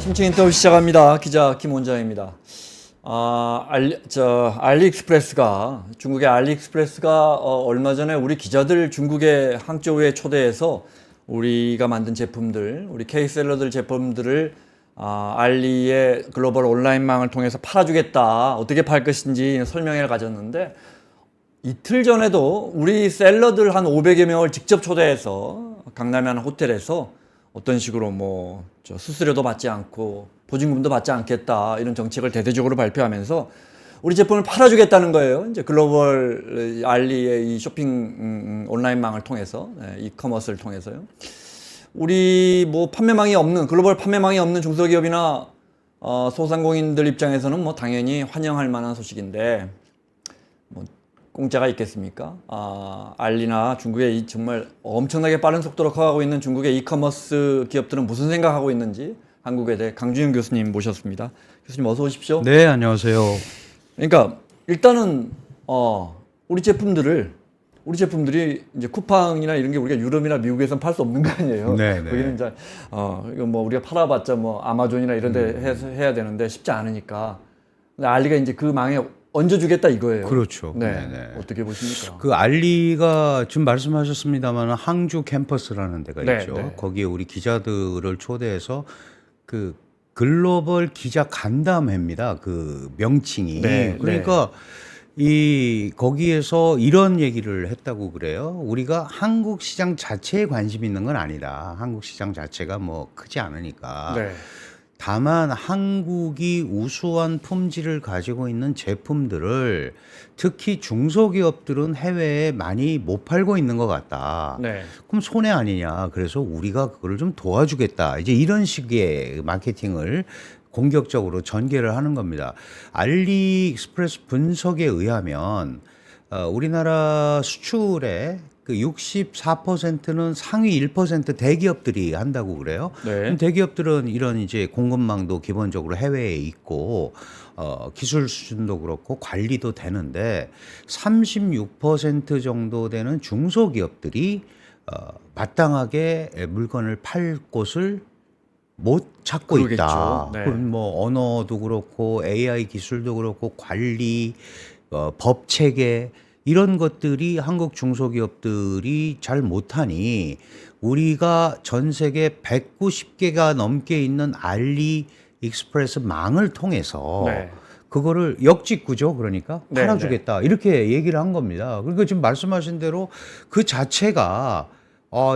심층 인터뷰 시작합니다. 기자 김원장입니다. 알리익스프레스가 중국의 알리익스프레스가 얼마 전에 우리 기자들 중국의 항저우에 초대해서 우리가 만든 제품들, 우리 K셀러들 제품들을 알리의 글로벌 온라인망을 통해서 팔아주겠다. 어떻게 팔 것인지 설명회를 가졌는데 이틀 전에도 우리 셀러들 한 500여 명을 직접 초대해서 강남의 한 호텔에서 어떤 식으로 수수료도 받지 않고 보증금도 받지 않겠다 이런 정책을 대대적으로 발표하면서 우리 제품을 팔아주겠다는 거예요. 이제 글로벌 알리의 이 쇼핑 온라인망을 통해서, 이커머스를 통해서요. 우리 판매망이 없는 글로벌 판매망이 없는 중소기업이나 소상공인들 입장에서는 당연히 환영할 만한 소식인데 공짜가 있겠습니까? 알리나 중국의 이 정말 엄청나게 빠른 속도로 커가고 있는 중국의 이커머스 기업들은 무슨 생각하고 있는지 한국외대 강준영 교수님 모셨습니다. 교수님 어서 오십시오. 네, 안녕하세요. 그러니까 일단은 우리 제품들이 이제 쿠팡이나 이런 게 우리가 유럽이나 미국에서는 팔 수 없는 거 아니에요. 네, 네. 거기는 이제 이거 우리가 팔아봤자 아마존이나 이런 데 해야 되는데 쉽지 않으니까. 근데 알리가 이제 그 망에 얹어주겠다 이거예요. 그렇죠. 네. 네네. 어떻게 보십니까? 그 알리가 지금 말씀하셨습니다만 항주 캠퍼스라는 데가 네, 있죠. 네. 거기에 우리 기자들을 초대해서 그 글로벌 기자 간담회입니다. 그 명칭이. 네, 그러니까 이 거기에서 이런 얘기를 했다고 그래요. 우리가 한국 시장 자체에 관심 있는 건 아니다. 한국 시장 자체가 크지 않으니까. 네. 다만 한국이 우수한 품질을 가지고 있는 제품들을 특히 중소기업들은 해외에 많이 못 팔고 있는 것 같다. 네. 그럼 손해 아니냐. 그래서 우리가 그거를 좀 도와주겠다. 이제 이런 식의 마케팅을 공격적으로 전개를 하는 겁니다. 알리익스프레스 분석에 의하면 우리나라 수출의 그 64%는 상위 1% 대기업들이 한다고 그래요. 네. 그럼 대기업들은 이런 이제 공급망도 기본적으로 해외에 있고 기술 수준도 그렇고 관리도 되는데 36% 정도 되는 중소기업들이 마땅하게 물건을 팔 곳을 못 찾고 그러겠죠. 있다. 네. 그럼 언어도 그렇고 AI 기술도 그렇고 관리, 법 체계 이런 것들이 한국 중소기업들이 잘 못하니 우리가 전 세계 190개가 넘게 있는 알리익스프레스 망을 통해서 네. 그거를 역직구죠. 그러니까 네, 팔아주겠다. 이렇게 얘기를 한 겁니다. 그러니까 지금 말씀하신 대로 그 자체가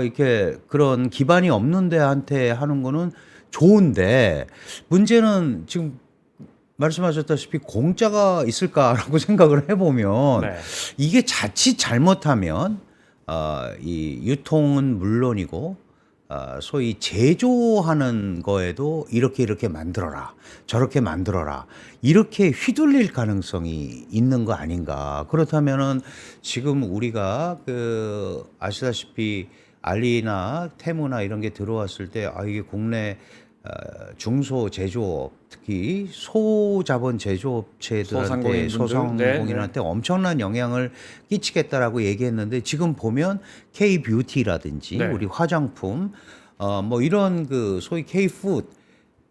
이렇게 그런 기반이 없는 데한테 하는 거는 좋은데 문제는 지금 말씀하셨다시피 공짜가 있을까라고 생각을 해보면 네. 이게 자칫 잘못하면 이 유통은 물론이고 소위 제조하는 거에도 이렇게 만들어라 저렇게 만들어라 이렇게 휘둘릴 가능성이 있는 거 아닌가. 그렇다면은 지금 우리가 아시다시피 알리나 테무나 이런 게 들어왔을 때 이게 국내 중소 제조업 특히 소자본 제조업체들한테 소상공인한테 엄청난 영향을 끼치겠다라고 얘기했는데 지금 보면 K-뷰티라든지 네. 우리 화장품 이런 소위 K-푸드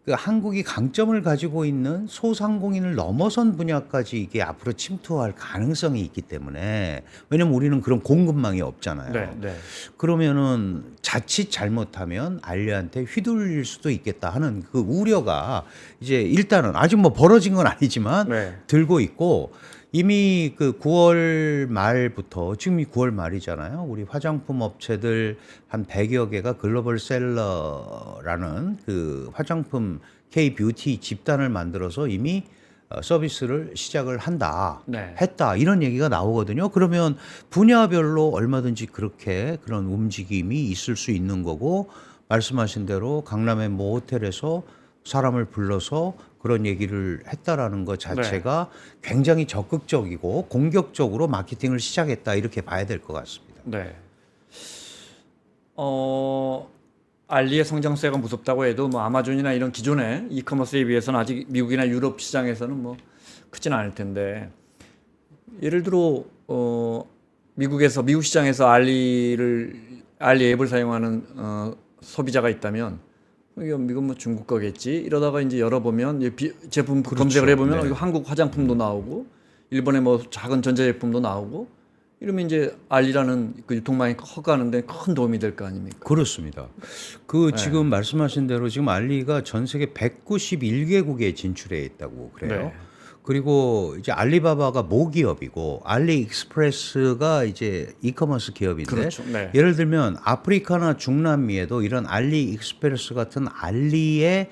한국이 강점을 가지고 있는 소상공인을 넘어선 분야까지 이게 앞으로 침투할 가능성이 있기 때문에 왜냐면 우리는 그런 공급망이 없잖아요. 네. 네. 그러면은 자칫 잘못하면 알리한테 휘둘릴 수도 있겠다 하는 그 우려가 이제 일단은 아직 벌어진 건 아니지만 네. 들고 있고 이미 9월 말부터 지금이 9월 말이잖아요. 우리 화장품 업체들 한 100여 개가 글로벌 셀러라는 화장품 K-뷰티 집단을 만들어서 이미 서비스를 시작을 했다 이런 얘기가 나오거든요. 그러면 분야별로 얼마든지 그런 움직임이 있을 수 있는 거고 말씀하신 대로 강남의 호텔에서 사람을 불러서 그런 얘기를 했다라는 것 자체가 굉장히 적극적이고 공격적으로 마케팅을 시작했다 이렇게 봐야 될 것 같습니다. 네. 알리의 성장세가 무섭다고 해도 아마존이나 이런 기존의 이커머스에 비해서는 아직 미국이나 유럽 시장에서는 크지는 않을 텐데 예를 들어 미국 시장에서 알리 앱을 사용하는 소비자가 있다면 이건 뭐 중국 거겠지. 이러다가 이제 열어보면 제품 그렇죠. 검색을 해보면 네. 이거 한국 화장품도 나오고 일본의 뭐 작은 전자제품도 나오고 이러면 이제 알리라는 그 유통망이 커가는데 큰 도움이 될 거 아닙니까? 그렇습니다. 지금 말씀하신 대로 지금 알리가 전 세계 191개국에 진출해 있다고 그래요. 네. 그리고 이제 알리바바가 모기업이고 알리익스프레스가 이제 이커머스 기업인데 그렇죠. 네. 예를 들면 아프리카나 중남미에도 이런 알리익스프레스 같은 알리의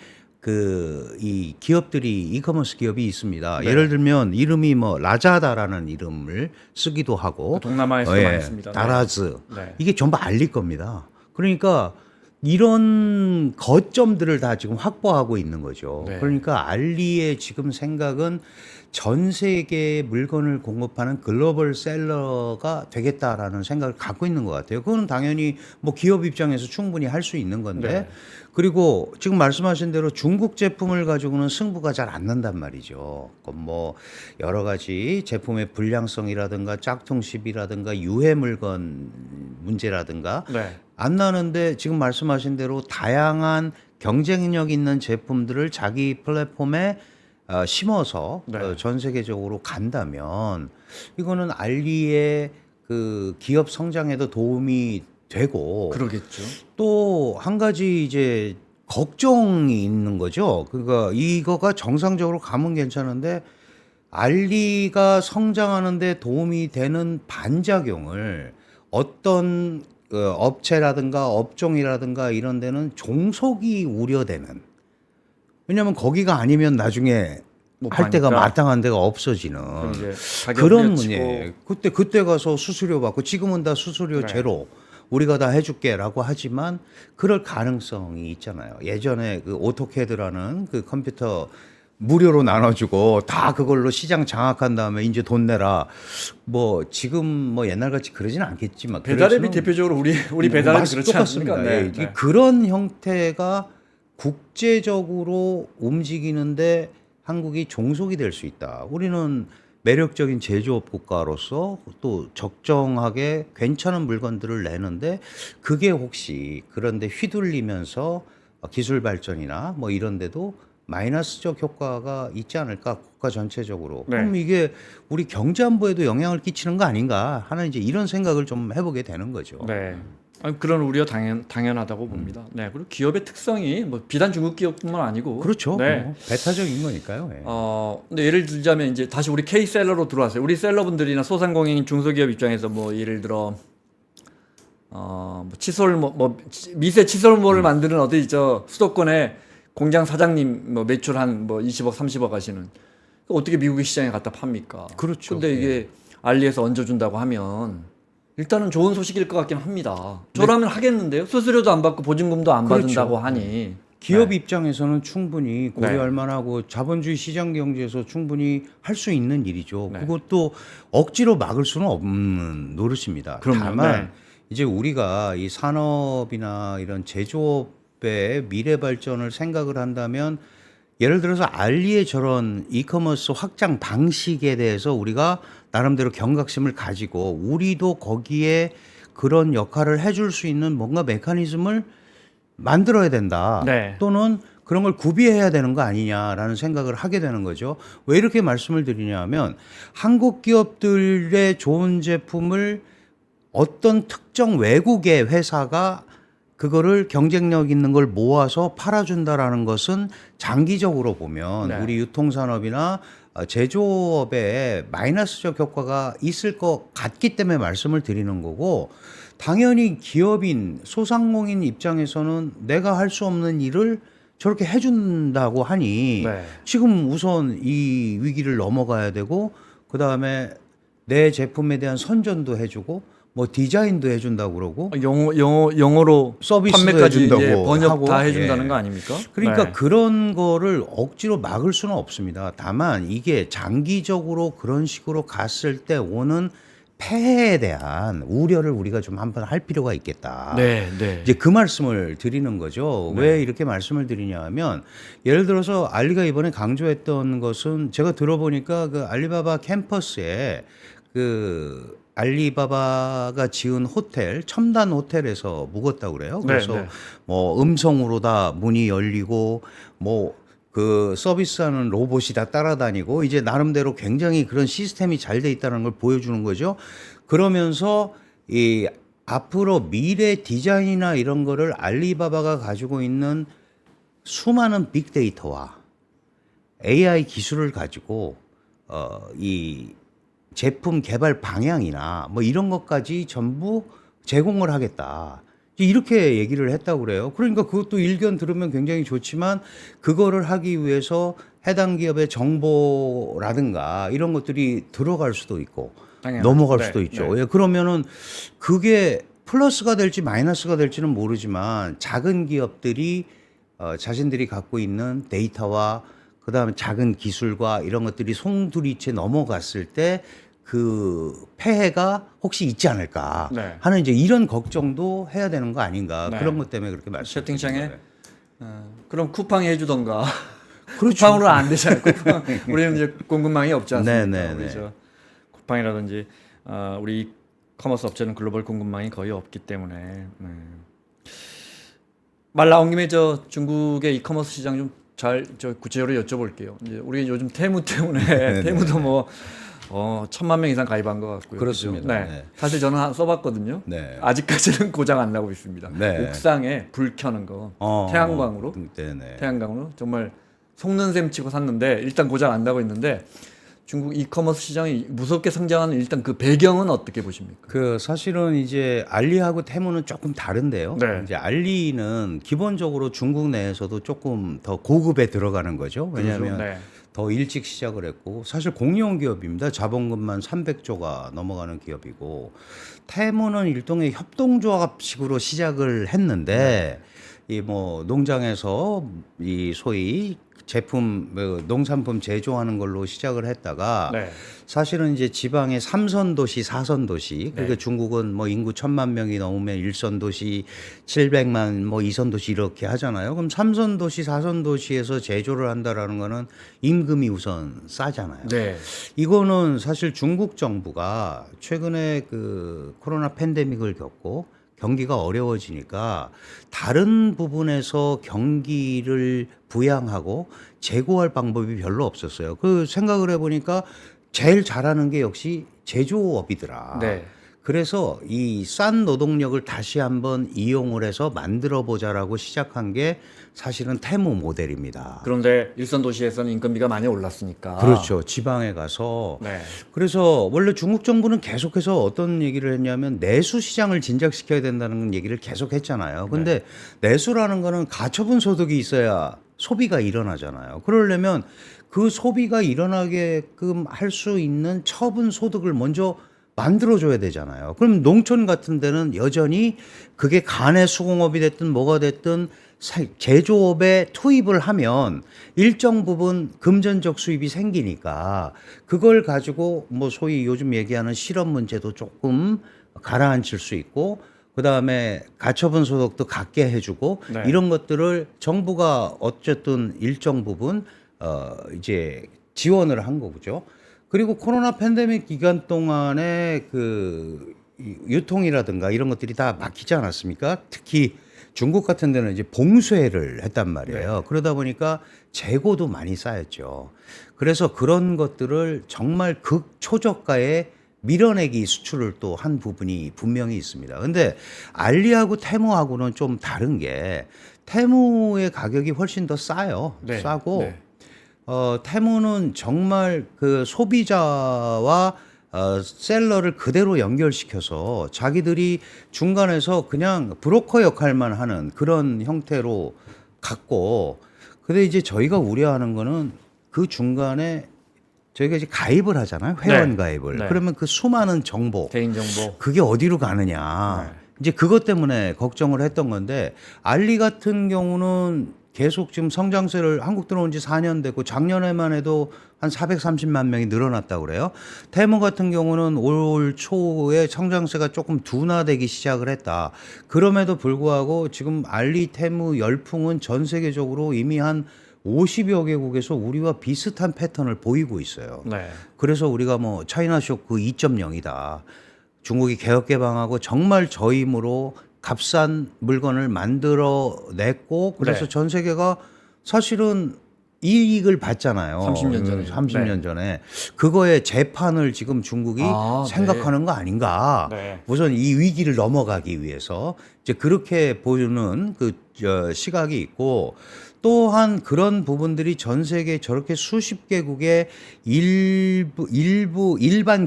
이 기업들이 이커머스 기업이 있습니다. 네. 예를 들면 이름이 뭐 라자다라는 이름을 쓰기도 하고 동남아에서도 많이 씁니다. 네. 다라즈 네. 이게 전부 알리 겁니다. 그러니까 이런 거점들을 다 지금 확보하고 있는 거죠. 네. 그러니까 알리의 지금 생각은 전 세계에 물건을 공급하는 글로벌 셀러가 되겠다라는 생각을 갖고 있는 것 같아요. 그건 당연히 뭐 기업 입장에서 충분히 할 수 있는 건데 네. 그리고 지금 말씀하신 대로 중국 제품을 가지고는 승부가 잘 안 난단 말이죠. 뭐 여러 가지 제품의 불량성이라든가 짝퉁십이라든가 유해 물건 문제라든가 네. 안 나는데 지금 말씀하신 대로 다양한 경쟁력 있는 제품들을 자기 플랫폼에 심어서 네. 전 세계적으로 간다면 이거는 알리의 그 기업 성장에도 도움이 되고 그러겠죠. 또 한 가지 이제 걱정이 있는 거죠. 그러니까 이거가 정상적으로 가면 괜찮은데 알리가 성장하는데 도움이 되는 반작용을 어떤 업체라든가 업종이라든가 이런 데는 종속이 우려되는. 왜냐하면 거기가 아니면 나중에 못 할 데가 파니까. 마땅한 데가 없어지는 그럼 이제 가격 그런 올려치고. 문제. 그때 가서 수수료 받고 지금은 다 수수료 네. 제로. 우리가 다 해줄게라고 하지만 그럴 가능성이 있잖아요. 예전에 그 오토캐드라는 그 컴퓨터 무료로 나눠주고 다 그걸로 시장 장악한 다음에 이제 돈 내라. 뭐 지금 뭐 옛날같이 그러진 않겠지만 배달앱이 그래서는 대표적으로 우리 배달앱이 그렇지 똑같습니다. 않습니까? 예, 이게 그런 형태가 국제적으로 움직이는데 한국이 종속이 될 수 있다. 우리는 매력적인 제조업 국가로서 또 적정하게 괜찮은 물건들을 내는데 그게 혹시 그런데 휘둘리면서 기술 발전이나 뭐 이런 데도 마이너스적 효과가 있지 않을까 국가 전체적으로. 네. 그럼 이게 우리 경제 안보에도 영향을 끼치는 거 아닌가 하는 이제 이런 생각을 좀 해보게 되는 거죠. 네. 아니, 그런 우려 당연하다고 봅니다. 네. 그리고 기업의 특성이 뭐 비단 중국 기업뿐만 아니고 그렇죠. 네. 뭐 배타적인 거니까요. 예. 근데 예를 들자면 이제 다시 우리 K셀러로 들어왔어요. 우리 셀러분들이나 소상공인 중소기업 입장에서 뭐 예를 들어 뭐 칫솔 미세 칫솔모를 만드는 어디 수도권에 공장 사장님 뭐 매출 한 뭐 20억 30억 하시는 어떻게 미국의 시장에 갖다 팝니까? 그렇죠. 근데 이게 알리에서 얹어준다고 하면 일단은 좋은 소식일 것 같긴 합니다. 저라면 하겠는데요. 수수료도 안 받고 보증금도 안 그렇죠. 받는다고 하니. 기업 네. 입장에서는 충분히 고려할 네. 만하고 자본주의 시장 경제에서 충분히 할 수 있는 일이죠. 네. 그것도 억지로 막을 수는 없는 노릇입니다. 그럼요. 다만 네. 이제 우리가 이 산업이나 이런 제조업의 미래 발전을 생각을 한다면 예를 들어서 알리의 저런 이커머스 확장 방식에 대해서 우리가 나름대로 경각심을 가지고 우리도 거기에 그런 역할을 해줄 수 있는 뭔가 메커니즘을 만들어야 된다. 네. 또는 그런 걸 구비해야 되는 거 아니냐라는 생각을 하게 되는 거죠. 왜 이렇게 말씀을 드리냐면 한국 기업들의 좋은 제품을 어떤 특정 외국의 회사가 그거를 경쟁력 있는 걸 모아서 팔아준다라는 것은 장기적으로 보면 네. 우리 유통산업이나 제조업에 마이너스적 효과가 있을 것 같기 때문에 말씀을 드리는 거고 당연히 기업인 소상공인 입장에서는 내가 할 수 없는 일을 저렇게 해준다고 하니 네. 지금 우선 이 위기를 넘어가야 되고 그다음에 내 제품에 대한 선전도 해주고 뭐 디자인도 해준다고 그러고 영어로 서비스도 판매까지 해준다고 이제 번역 하고, 다 해준다는 예. 거 아닙니까? 그러니까 네. 그런 거를 억지로 막을 수는 없습니다. 다만 이게 장기적으로 그런 식으로 갔을 때 오는 폐해에 대한 우려를 우리가 좀 한번 할 필요가 있겠다. 네, 네. 이제 그 말씀을 드리는 거죠. 네. 왜 이렇게 말씀을 드리냐 하면 예를 들어서 알리가 이번에 강조했던 것은 제가 들어보니까 그 알리바바 캠퍼스에 그 알리바바가 지은 호텔, 첨단 호텔에서 묵었다고 그래요. 그래서 네. 뭐 음성으로 다 문이 열리고 뭐 그 서비스하는 로봇이 다 따라다니고 이제 나름대로 굉장히 그런 시스템이 잘 돼 있다는 걸 보여주는 거죠. 그러면서 이 앞으로 미래 디자인이나 이런 거를 알리바바가 가지고 있는 수많은 빅데이터와 AI 기술을 가지고 이 제품 개발 방향이나 뭐 이런 것까지 전부 제공을 하겠다. 이렇게 얘기를 했다고 그래요. 그러니까 그것도 일견 들으면 굉장히 좋지만 그거를 하기 위해서 해당 기업의 정보라든가 이런 것들이 들어갈 수도 있고 당연하죠. 넘어갈 네, 수도 있죠. 네. 예, 그러면은 그게 플러스가 될지 마이너스가 될지는 모르지만 작은 기업들이 자신들이 갖고 있는 데이터와 그다음에 작은 기술과 이런 것들이 송두리째 넘어갔을 때 그 폐해가 혹시 있지 않을까 네. 하는 이제 이런 걱정도 해야 되는 거 아닌가. 네. 그런 것 때문에 그렇게 말씀드린 채팅창에 거예요. 그럼 쿠팡 해주던가. 그렇죠. 쿠팡으로 안 되잖아요. 쿠팡. 우리는 이제 공급망이 없지 않습니까? 네, 네, 우리 네. 저 쿠팡이라든지 우리 커머스 업체는 글로벌 공급망이 거의 없기 때문에. 말 나온 김에 저 중국의 이커머스 시장 좀 잘 저 구체적으로 여쭤볼게요. 이제 우리 요즘 테무 때문에 테무도 뭐 1,000만 명 이상 가입한 것 같고요. 그렇습니다. 그죠? 네. 네. 사실 저는 써봤거든요. 네. 아직까지는 고장 안 나고 있습니다. 네. 옥상에 불 켜는 거 태양광으로 네네. 태양광으로 정말 속는 셈 치고 샀는데 일단 고장 안 나고 있는데 중국 이커머스 시장이 무섭게 성장하는 일단 그 배경은 어떻게 보십니까? 그 사실은 이제 알리하고 테무는 조금 다른데요. 네. 이제 알리는 기본적으로 중국 내에서도 조금 더 고급에 들어가는 거죠. 왜냐하면 네. 더 일찍 시작을 했고 사실 공룡 기업입니다. 자본금만 300조가 넘어가는 기업이고 테무는 일종의 협동조합식으로 시작을 했는데 이 뭐 농장에서 이 소위 제품 농산품 제조하는 걸로 시작을 했다가 네. 사실은 이제 지방의 3선 도시, 4선 도시, 그러니까 네. 중국은 뭐 인구 1,000만 명이 넘으면 1선 도시, 700만 뭐 2선 도시 이렇게 하잖아요. 그럼 3선 도시, 4선 도시에서 제조를 한다라는 거는 임금이 우선 싸잖아요. 네. 이거는 사실 중국 정부가 최근에 그 코로나 팬데믹을 겪고 경기가 어려워지니까 다른 부분에서 경기를 부양하고 제고할 방법이 별로 없었어요. 그 생각을 해보니까 제일 잘하는 게 역시 제조업이더라. 네. 그래서 이 싼 노동력을 다시 한번 이용을 해서 만들어 보자라고 시작한 게 사실은 테무 모델입니다. 그런데 일선 도시에서는 인건비가 많이 올랐으니까. 그렇죠. 지방에 가서 네. 그래서 원래 중국 정부는 계속해서 어떤 얘기를 했냐면 내수 시장을 진작시켜야 된다는 얘기를 계속 했잖아요. 근데 내수라는 거는 가처분 소득이 있어야 소비가 일어나잖아요. 그러려면 그 소비가 일어나게끔 할 수 있는 처분 소득을 먼저 만들어줘야 되잖아요. 그럼 농촌 같은 데는 여전히 그게 간의 수공업이 됐든 뭐가 됐든 제조업에 투입을 하면 일정 부분 금전적 수입이 생기니까 그걸 가지고 뭐 소위 요즘 얘기하는 실업 문제도 조금 가라앉힐 수 있고 그다음에 가처분 소득도 갖게 해주고 네. 이런 것들을 정부가 어쨌든 일정 부분 이제 지원을 한 거죠. 그리고 코로나 팬데믹 기간 동안에 그 유통이라든가 이런 것들이 다 막히지 않았습니까? 특히 중국 같은 데는 이제 봉쇄를 했단 말이에요. 네. 그러다 보니까 재고도 많이 쌓였죠. 그래서 그런 것들을 정말 극초저가에 밀어내기 수출을 또 한 부분이 분명히 있습니다. 근데 알리하고 테무하고는 좀 다른 게 테무의 가격이 훨씬 더 싸요. 네. 싸고 네. 테무는 정말 그 소비자와 셀러를 그대로 연결시켜서 자기들이 중간에서 그냥 브로커 역할만 하는 그런 형태로 갔고, 근데 이제 저희가 우려하는 거는 그 중간에 저희가 이제 가입을 하잖아요. 회원 네. 가입을. 네. 그러면 그 수많은 정보, 개인정보. 그게 어디로 가느냐. 네. 이제 그것 때문에 걱정을 했던 건데, 알리 같은 경우는 계속 지금 성장세를 한국 들어온 지 4년 됐고 작년에만 해도 한 430만 명이 늘어났다고 그래요. 테무 같은 경우는 올 초에 성장세가 조금 둔화되기 시작을 했다. 그럼에도 불구하고 지금 알리 테무 열풍은 전 세계적으로 이미 한 50여 개국에서 우리와 비슷한 패턴을 보이고 있어요. 네. 그래서 우리가 뭐 차이나 쇼크 2.0이다. 중국이 개혁 개방하고 정말 저 힘으로 값싼 물건을 만들어냈고 그래서 네. 전 세계가 사실은 이익을 봤잖아요. 30년 전에. 30년 네. 전에 그거의 재판을 지금 중국이 아, 생각하는 거 아닌가. 네. 우선 이 위기를 넘어가기 위해서 이제 그렇게 보는 시각이 있고 또한 그런 부분들이 전 세계 저렇게 수십 개국의 일반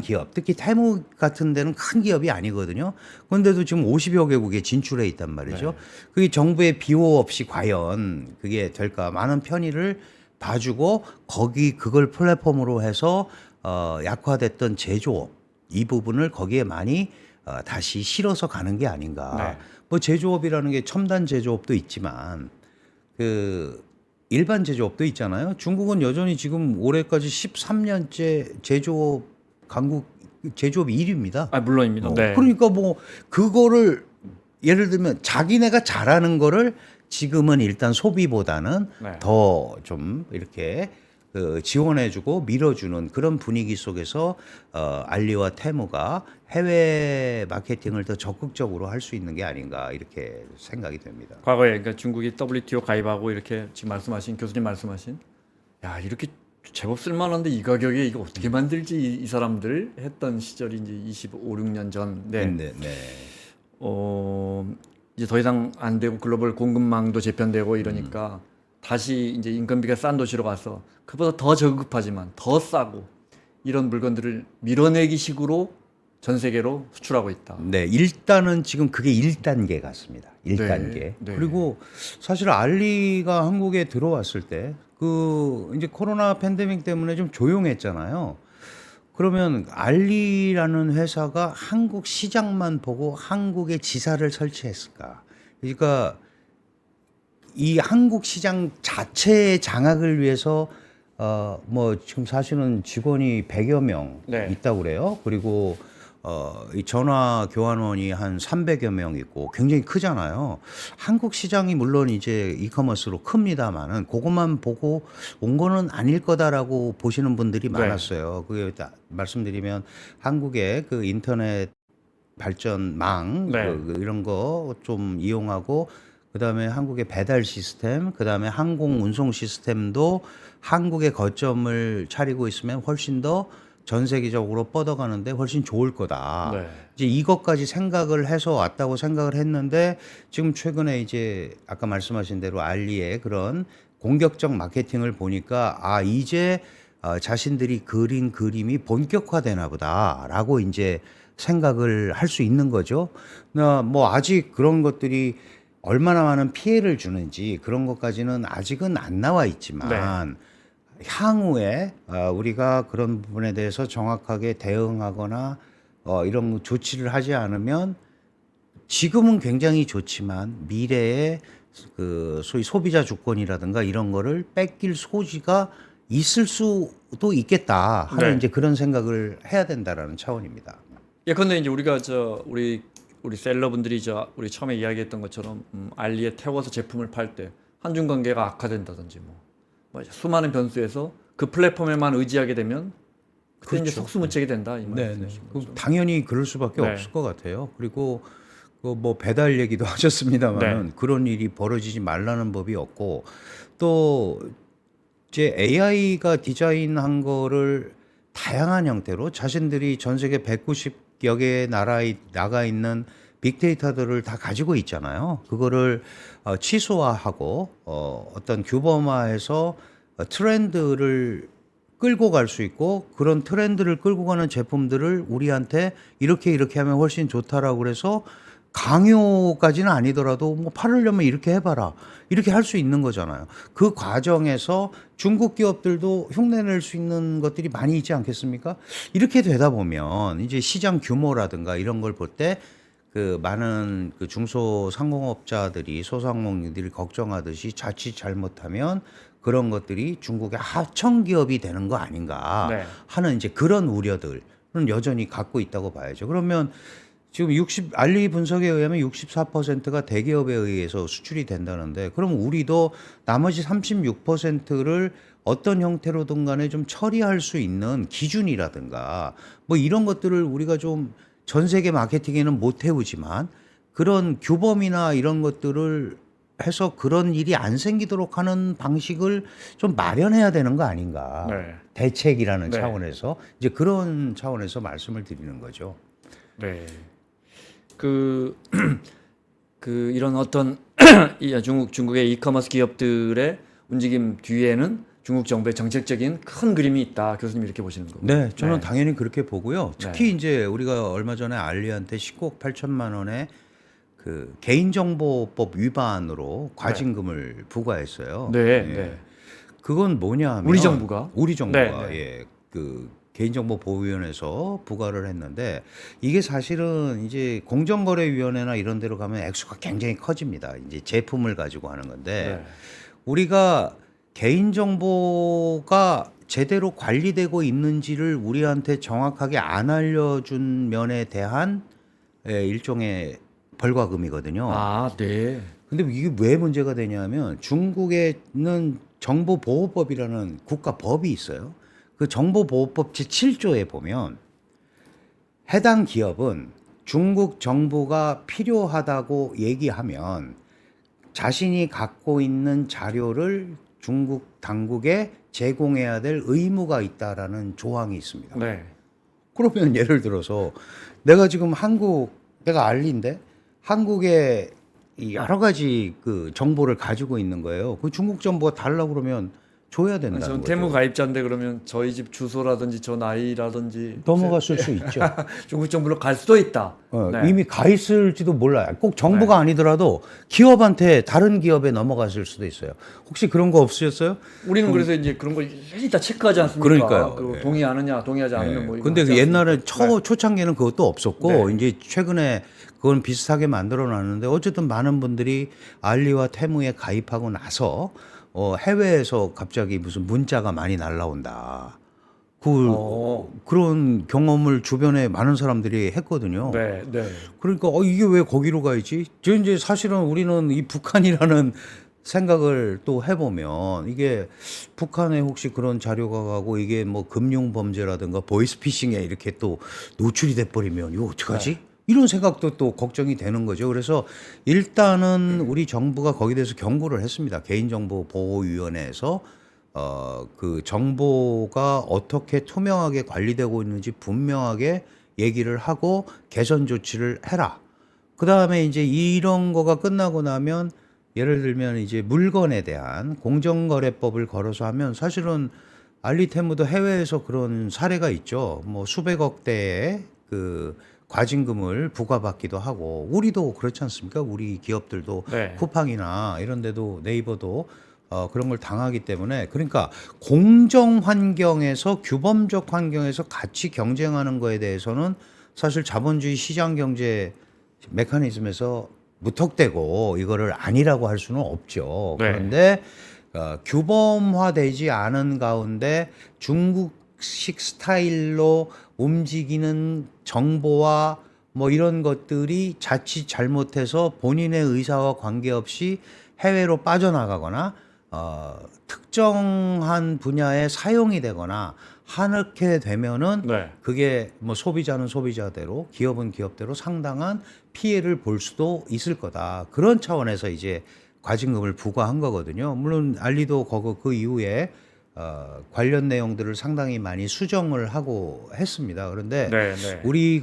기업, 특히 태무 같은 데는 큰 기업이 아니거든요. 그런데도 지금 50여 개국에 진출해 있단 말이죠. 네. 그게 정부의 비호 없이 과연 그게 될까? 많은 편의를 봐주고 거기 그걸 플랫폼으로 해서 약화됐던 제조업 이 부분을 거기에 많이 다시 실어서 가는 게 아닌가. 네. 뭐 제조업이라는 게 첨단 제조업도 있지만 그 일반 제조업도 있잖아요. 중국은 여전히 지금 올해까지 13년째 제조업 강국 제조업 1위입니다. 아, 물론입니다. 네. 그러니까 뭐 그거를 예를 들면 자기네가 잘하는 거를 지금은 일단 소비보다는 네. 더 좀 이렇게 지원해주고 밀어주는 그런 분위기 속에서 알리와 테무가 해외 마케팅을 더 적극적으로 할 수 있는 게 아닌가 이렇게 생각이 됩니다. 과거에 그러니까 중국이 WTO 가입하고 이렇게 지금 말씀하신 교수님 말씀하신 야 이렇게 제법 쓸만한데 이 가격에 이거 어떻게 만들지 이 사람들 했던 시절이 이제 25, 6년 전. 네. 네, 네. 이제 더 이상 안 되고 글로벌 공급망도 재편되고 이러니까 다시 이제 인건비가 싼 도시로 가서 그보다 더 저급하지만 더 싸고 이런 물건들을 밀어내기 식으로 전 세계로 수출하고 있다. 네, 일단은 지금 그게 1단계 같습니다. 1단계. 네, 네. 그리고 사실 알리가 한국에 들어왔을 때 이제 코로나 팬데믹 때문에 좀 조용했잖아요. 그러면 알리라는 회사가 한국 시장만 보고 한국에 지사를 설치했을까? 그러니까 이 한국 시장 자체의 장악을 위해서 뭐 지금 사실은 직원이 100여 명 네. 있다고 그래요. 그리고 이 전화 교환원이 한 300여 명 있고 굉장히 크잖아요. 한국 시장이 물론 이제 이커머스로 큽니다만은 그것만 보고 온 거는 아닐 거다라고 보시는 분들이 네. 많았어요. 그게 말씀드리면 한국의 그 인터넷 발전망 네. 이런 거 좀 이용하고 그다음에 한국의 배달 시스템, 그다음에 항공 운송 시스템도 한국에 거점을 차리고 있으면 훨씬 더 전 세계적으로 뻗어가는데 훨씬 좋을 거다. 네. 이제 이것까지 생각을 해서 왔다고 생각을 했는데 지금 최근에 이제 아까 말씀하신 대로 알리의 그런 공격적 마케팅을 보니까 이제 자신들이 그린 그림이 본격화되나 보다라고 이제 생각을 할 수 있는 거죠. 뭐 아직 그런 것들이 얼마나 많은 피해를 주는지 그런 것까지는 아직은 안 나와 있지만 향후에 우리가 그런 부분에 대해서 정확하게 대응하거나 이런 조치를 하지 않으면 지금은 굉장히 좋지만 미래에 그 소위 소비자 주권이라든가 이런 거를 뺏길 소지가 있을 수도 있겠다 하는 네. 이제 그런 생각을 해야 된다라는 차원입니다. 예컨대 이제 우리가 우리 셀러분들이 우리 처음에 이야기했던 것처럼 알리에 태워서 제품을 팔 때 한중 관계가 악화된다든지 뭐 수많은 변수에서 그 플랫폼에만 의지하게 되면 그때 이제 속수무책이 된다 이 말씀이신 거죠. 당연히 그럴 수밖에 네. 없을 것 같아요. 그리고 그 뭐 배달 얘기도 하셨습니다만은 그런 일이 벌어지지 말라는 법이 없고 또 이제 AI가 디자인한 거를 다양한 형태로 자신들이 전 세계 190여 개의 나라에 나가 있는 빅데이터들을 다 가지고 있잖아요. 그거를 취소화하고 어떤 규범화해서 트렌드를 끌고 갈 수 있고 그런 트렌드를 끌고 가는 제품들을 우리한테 이렇게 하면 훨씬 좋다라고 그래서 강요까지는 아니더라도 뭐 팔으려면 이렇게 해봐라 이렇게 할 수 있는 거잖아요. 그 과정에서 중국 기업들도 흉내낼 수 있는 것들이 많이 있지 않겠습니까? 이렇게 되다 보면 이제 시장 규모라든가 이런 걸 볼 때 그 많은 그 중소상공업자들이 소상공인들이 걱정하듯이 자칫 잘못하면 그런 것들이 중국의 하청 기업이 되는 거 아닌가 네. 하는 이제 그런 우려들은 여전히 갖고 있다고 봐야죠. 그러면 지금 알리 분석에 의하면 64%가 대기업에 의해서 수출이 된다는데 그럼 우리도 나머지 36%를 어떤 형태로든 간에 좀 처리할 수 있는 기준이라든가 뭐 이런 것들을 우리가 좀 전 세계 마케팅에는 못 태우지만 그런 규범이나 이런 것들을 해서 그런 일이 안 생기도록 하는 방식을 좀 마련해야 되는 거 아닌가. 네. 대책이라는 네. 차원에서 이제 그런 차원에서 말씀을 드리는 거죠. 네. 그, 그 이런 어떤 이 중국의 이커머스 기업들의 움직임 뒤에는 중국 정부의 정책적인 큰 그림이 있다. 교수님 이렇게 보시는 거고. 네, 저는 네. 당연히 그렇게 보고요. 특히 이제 우리가 얼마 전에 알리한테 10억 8천만 원의 그 개인정보법 위반으로 과징금을 부과했어요. 네, 예. 네. 그건 뭐냐 하면 우리 정부가? 우리 정부가 네, 네. 예, 그 개인정보보호위원회에서 부과를 했는데 이게 사실은 이제 공정거래위원회나 이런 데로 가면 액수가 굉장히 커집니다. 이제 제품을 가지고 하는 건데 네. 우리가 개인정보가 제대로 관리되고 있는지를 우리한테 정확하게 안 알려준 면에 대한 일종의 벌과금이거든요. 아, 네. 근데 이게 왜 문제가 되냐면 중국에는 정보보호법이라는 국가법이 있어요. 그 정보보호법 제7조에 보면 해당 기업은 중국 정부가 필요하다고 얘기하면 자신이 갖고 있는 자료를 중국 당국에 제공해야 될 의무가 있다라는 조항이 있습니다. 네. 그러면 예를 들어서 내가 지금 내가 알리인데 한국에 이 여러 가지 그 정보를 가지고 있는 거예요. 그 중국 정보가 달라고 그러면 줘야 된다는 전 거죠. 테무 가입자인데 그러면 저희 집 주소라든지 저 나이라든지 넘어갔을 수 있죠. 중국 정부로 갈 수도 있다. 네. 이미 가 있을지도 몰라요. 꼭 정보가 아니더라도 기업한테 다른 기업에 넘어갔을 수도 있어요. 혹시 그런 거 없으셨어요? 우리는 그래서 이제 그런 걸 일단 체크하지 않습니까? 그러니까요. 그 예. 동의하느냐, 동의하지 않으면 뭐 이거 근데 하지 그 옛날에 않습니까? 초창기에는 그것도 없었고 네. 이제 최근에 그건 비슷하게 만들어 놨는데 어쨌든 많은 분들이 알리와 테무에 가입하고 나서 해외에서 갑자기 무슨 문자가 많이 날라온다. 그런 경험을 주변에 많은 사람들이 했거든요. 네, 네. 그러니까 이게 왜 거기로 가 있지? 저 이제 사실은 우리는 이 북한이라는 생각을 또 해보면 이게 북한에 혹시 그런 자료가 가고 이게 뭐 금융 범죄라든가 보이스피싱에 이렇게 또 노출이 돼 버리면 이거 어떡하지? 이런 생각도 또 걱정이 되는 거죠. 그래서 일단은 우리 정부가 거기에 대해서 경고를 했습니다. 개인정보보호위원회에서 그 정보가 어떻게 투명하게 관리되고 있는지 분명하게 얘기를 하고 개선 조치를 해라. 그 다음에 이제 이런 거가 끝나고 나면 예를 들면 이제 물건에 대한 공정거래법을 걸어서 하면 사실은 알리테무도 해외에서 그런 사례가 있죠. 뭐 수백억 대의 그 과징금을 부과받기도 하고 우리도 그렇지 않습니까? 우리 기업들도 네. 쿠팡이나 이런 데도 네이버도 그런 걸 당하기 때문에 그러니까 공정 환경에서 규범적 환경에서 같이 경쟁하는 거에 대해서는 사실 자본주의 시장 경제 메커니즘에서 무턱대고 이거를 아니라고 할 수는 없죠. 네. 그런데 규범화되지 않은 가운데 중국식 스타일로 움직이는 정보와 뭐 이런 것들이 자칫 잘못해서 본인의 의사와 관계없이 해외로 빠져나가거나 특정한 분야에 사용이 되거나 하게 되면은 네. 그게 뭐 소비자는 소비자대로 기업은 기업대로 상당한 피해를 볼 수도 있을 거다. 그런 차원에서 이제 과징금을 부과한 거거든요. 물론 알리도 그 이후에 관련 내용들을 상당히 많이 수정을 하고 했습니다. 그런데 네, 네. 우리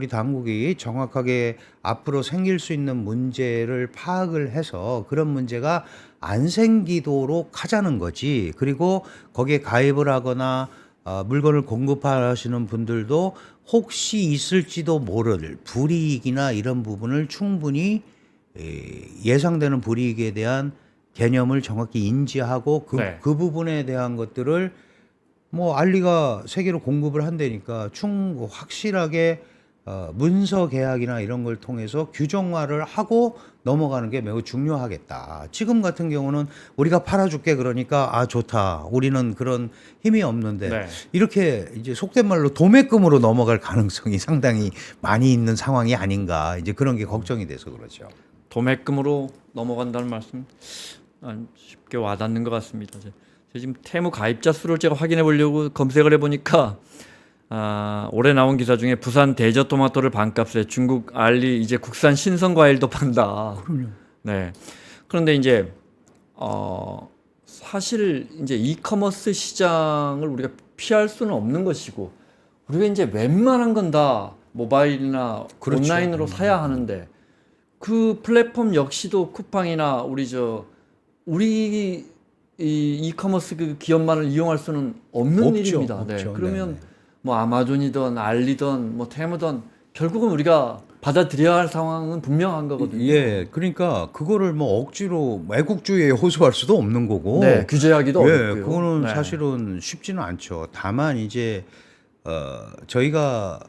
당국이 정확하게 앞으로 생길 수 있는 문제를 파악을 해서 그런 문제가 안 생기도록 하자는 거지. 그리고 거기에 가입을 하거나 물건을 공급하시는 분들도 혹시 있을지도 모를 불이익이나 이런 부분을 충분히 예상되는 불이익에 대한 개념을 정확히 인지하고 그 부분에 대한 것들을 뭐 알리가 세계로 공급을 한다니까 확실하게 문서 계약이나 이런 걸 통해서 규정화를 하고 넘어가는 게 매우 중요하겠다. 지금 같은 경우는 우리가 팔아줄게 그러니까 좋다. 우리는 그런 힘이 없는데 네. 이렇게 이제 속된 말로 도매금으로 넘어갈 가능성이 상당히 많이 있는 상황이 아닌가. 이제 그런 게 걱정이 돼서 그렇죠. 도매금으로 넘어간다는 말씀 쉽게 와닿는 것 같습니다. 제가 지금 테무 가입자 수를 제가 확인해 보려고 검색을 해보니까 올해 나온 기사 중에 부산 대저토마토를 반값에 중국 알리 이제 국산 신선 과일도 판다. 그럼요. 네. 그런데 이제 사실 이제 이커머스 시장을 우리가 피할 수는 없는 것이고 우리가 이제 웬만한 건 다 모바일이나 그렇죠. 온라인으로 사야 하는데 그 플랫폼 역시도 쿠팡이나 우리 이 이커머스 그 기업만을 이용할 수는 없는 없죠. 일입니다. 네. 없죠. 그러면 네네. 뭐 아마존이든 알리든 뭐 테무든 결국은 우리가 받아들여야 할 상황은 분명한 거거든요. 예, 그러니까 그거를 뭐 억지로 애국주의에 호소할 수도 없는 거고. 네, 규제하기도 예, 어렵고요. 그거는 네. 사실은 쉽지는 않죠. 다만 이제 저희가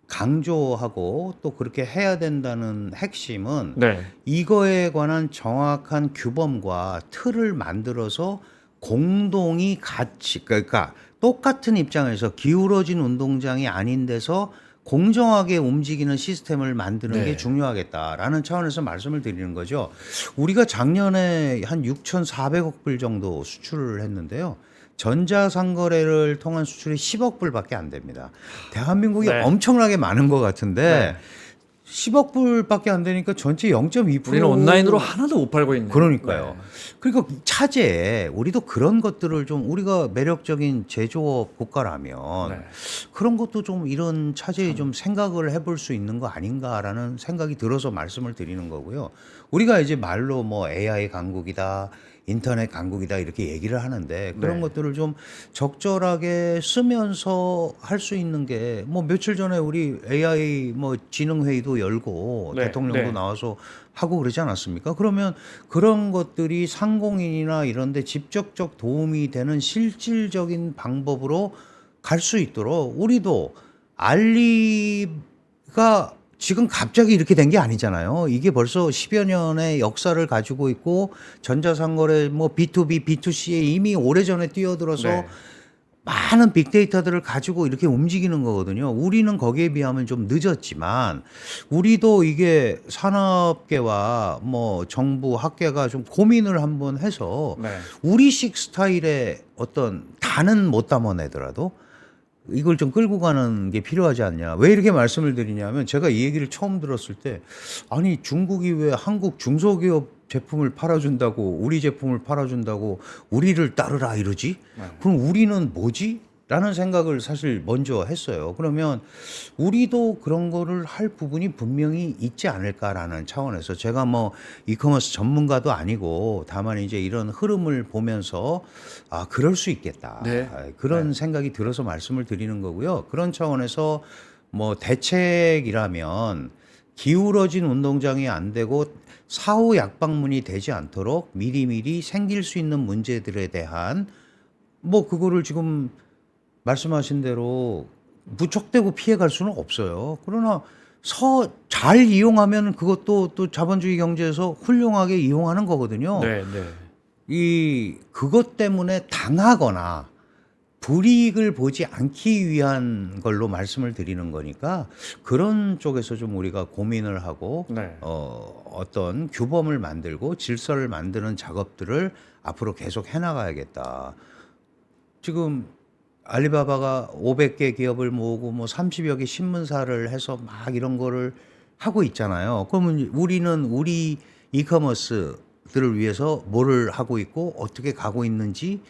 강조하고 또 그렇게 해야 된다는 핵심은 네. 이거에 관한 정확한 규범과 틀을 만들어서 공동이 같이 그러니까 똑같은 입장에서 기울어진 운동장이 아닌 데서 공정하게 움직이는 시스템을 만드는 네. 게 중요하겠다라는 차원에서 말씀을 드리는 거죠. 우리가 작년에 한 6,400억 불 정도 수출을 했는데요. 전자상거래를 통한 수출이 10억 불밖에 안 됩니다. 대한민국이 네. 엄청나게 많은 것 같은데 네. 10억 불밖에 안 되니까 전체 0.2%. 우리는 온라인으로 하나도 못 팔고 있네요. 그러니까요. 네. 그러니까 차제에 우리도 그런 것들을 좀 우리가 매력적인 제조업 국가라면 네. 그런 것도 좀 이런 차제에 좀 생각을 해볼 수 있는 거 아닌가라는 생각이 들어서 말씀을 드리는 거고요. 우리가 이제 말로 뭐 AI 강국이다, 인터넷 강국이다 이렇게 얘기를 하는데 그런 네. 것들을 좀 적절하게 쓰면서 할 수 있는 게 뭐 며칠 전에 우리 AI 뭐 지능회의도 열고 네, 대통령도 네. 나와서 하고 그러지 않았습니까? 그러면 그런 것들이 상공인이나 이런 데 직접적 도움이 되는 실질적인 방법으로 갈 수 있도록 우리도 알리가 지금 갑자기 이렇게 된 게 아니잖아요. 이게 벌써 10여 년의 역사를 가지고 있고 전자상거래 뭐 B2B, B2C에 이미 오래전에 뛰어들어서 네. 많은 빅데이터들을 가지고 이렇게 움직이는 거거든요. 우리는 거기에 비하면 좀 늦었지만 우리도 이게 산업계와 뭐 정부, 학계가 좀 고민을 한번 해서 네. 우리식 스타일의 어떤 다는 못 담아내더라도 이걸 좀 끌고 가는 게 필요하지 않냐. 왜 이렇게 말씀을 드리냐면 제가 이 얘기를 처음 들었을 때 아니 중국이 왜 한국 중소기업 제품을 팔아준다고 우리 제품을 팔아준다고 우리를 따르라 이러지? 네. 그럼 우리는 뭐지? 라는 생각을 사실 먼저 했어요. 그러면 우리도 그런 거를 할 부분이 분명히 있지 않을까라는 차원에서 제가 뭐 이커머스 전문가도 아니고 다만 이제 이런 흐름을 보면서 아, 그럴 수 있겠다. 네. 그런 생각이 들어서 말씀을 드리는 거고요. 그런 차원에서 뭐 대책이라면 기울어진 운동장이 안 되고 사후 약방문이 되지 않도록 미리미리 생길 수 있는 문제들에 대한 뭐 그거를 지금 말씀하신 대로 무턱대고 피해갈 수는 없어요. 그러나 잘 이용하면 그것도 또 자본주의 경제에서 훌륭하게 이용하는 거거든요. 네. 네. 그것 때문에 당하거나 불이익을 보지 않기 위한 걸로 말씀을 드리는 거니까 그런 쪽에서 좀 우리가 고민을 하고 네. 어떤 규범을 만들고 질서를 만드는 작업들을 앞으로 계속 해나가야겠다. 지금 알리바바가 500개 기업을 모으고 뭐 30여 개 신문사를 해서 막 이런 거를 하고 있잖아요. 그러면 우리는 우리 이커머스들을 위해서 뭐를 하고 있고 어떻게 가고 있는지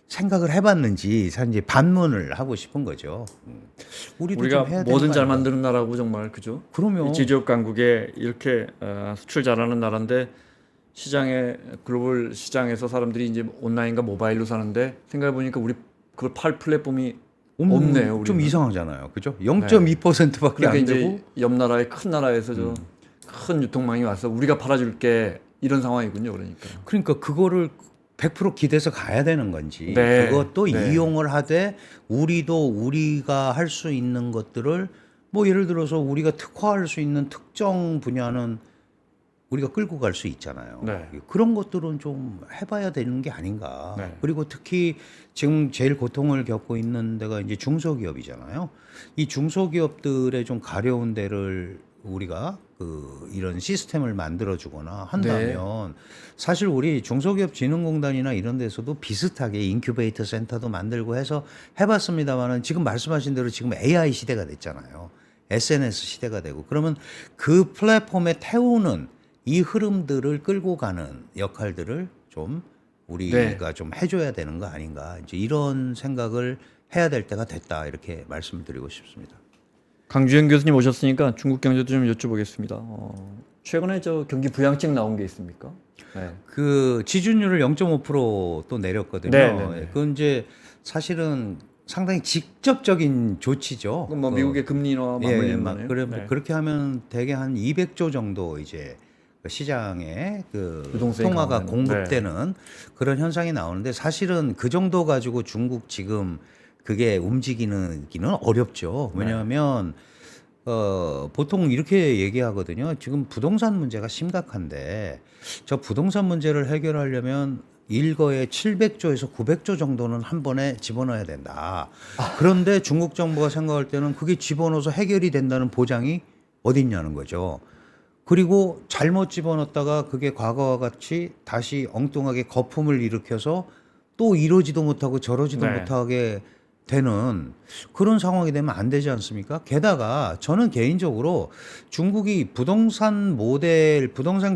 생각을 해봤는지 사실 이제 반문을 하고 싶은 거죠. 우리도 우리가 좀 해야 되는 뭐든 거 잘 아닌가? 만드는 나라고 정말 그죠? 그러면 제조업 강국에 이렇게 수출 잘하는 나라인데 시장에 글로벌 시장에서 사람들이 이제 온라인과 모바일로 사는데 생각해 보니까 우리 그걸 팔 플랫폼이 없네요. 좀 우리는. 이상하잖아요. 그죠? 0.2%밖에 그러니까 안 이제 되고 옆 나라의 큰 나라에서 저 큰 유통망이 와서 우리가 팔아줄게 이런 상황이군요. 그러니까. 그러니까 그거를 100% 기대서 가야 되는 건지 네. 그것도 네. 이용을 하되 우리도 우리가 할 수 있는 것들을 뭐 예를 들어서 우리가 특화할 수 있는 특정 분야는 우리가 끌고 갈 수 있잖아요. 네. 그런 것들은 좀 해봐야 되는 게 아닌가. 네. 그리고 특히 지금 제일 고통을 겪고 있는 데가 이제 중소기업이잖아요. 이 중소기업들의 좀 가려운 데를 우리가 이런 시스템을 만들어주거나 한다면 사실 우리 중소기업진흥공단이나 이런 데서도 비슷하게 인큐베이터 센터도 만들고 해서 해봤습니다만은 지금 말씀하신 대로 지금 AI 시대가 됐잖아요. SNS 시대가 되고 그러면 그 플랫폼에 태우는 이 흐름들을 끌고 가는 역할들을 좀 우리가 좀 해줘야 되는 거 아닌가 이제 이런 생각을 해야 될 때가 됐다 이렇게 말씀을 드리고 싶습니다. 강주현 교수님 오셨으니까 중국 경제도 좀 여쭤보겠습니다. 최근에 저 경기 부양책 나온 게 있습니까? 네. 그 지준율을 0.5%또 내렸거든요. 네네네. 그건 이제 사실은 상당히 직접적인 조치죠. 그건 뭐 미국의 금리 인하 맞물리는 거네요. 네. 그렇게 하면 대개 한 200조 정도 이제 그 시장에 그 유동성이 통화가 강화되는. 공급되는 그런 현상이 나오는데 사실은 그 정도 가지고 중국 지금 그게 움직이기는 어렵죠. 왜냐하면 보통 이렇게 얘기하거든요. 지금 부동산 문제가 심각한데 저 부동산 문제를 해결하려면 일거에 700조에서 900조 정도는 한 번에 집어넣어야 된다. 그런데 중국 정부가 생각할 때는 그게 집어넣어서 해결이 된다는 보장이 어딨냐는 거죠. 그리고 잘못 집어넣었다가 그게 과거와 같이 다시 엉뚱하게 거품을 일으켜서 또 이러지도 못하고 저러지도 네. 못하게 되는 그런 상황이 되면 안 되지 않습니까? 게다가 저는 개인적으로 중국이 부동산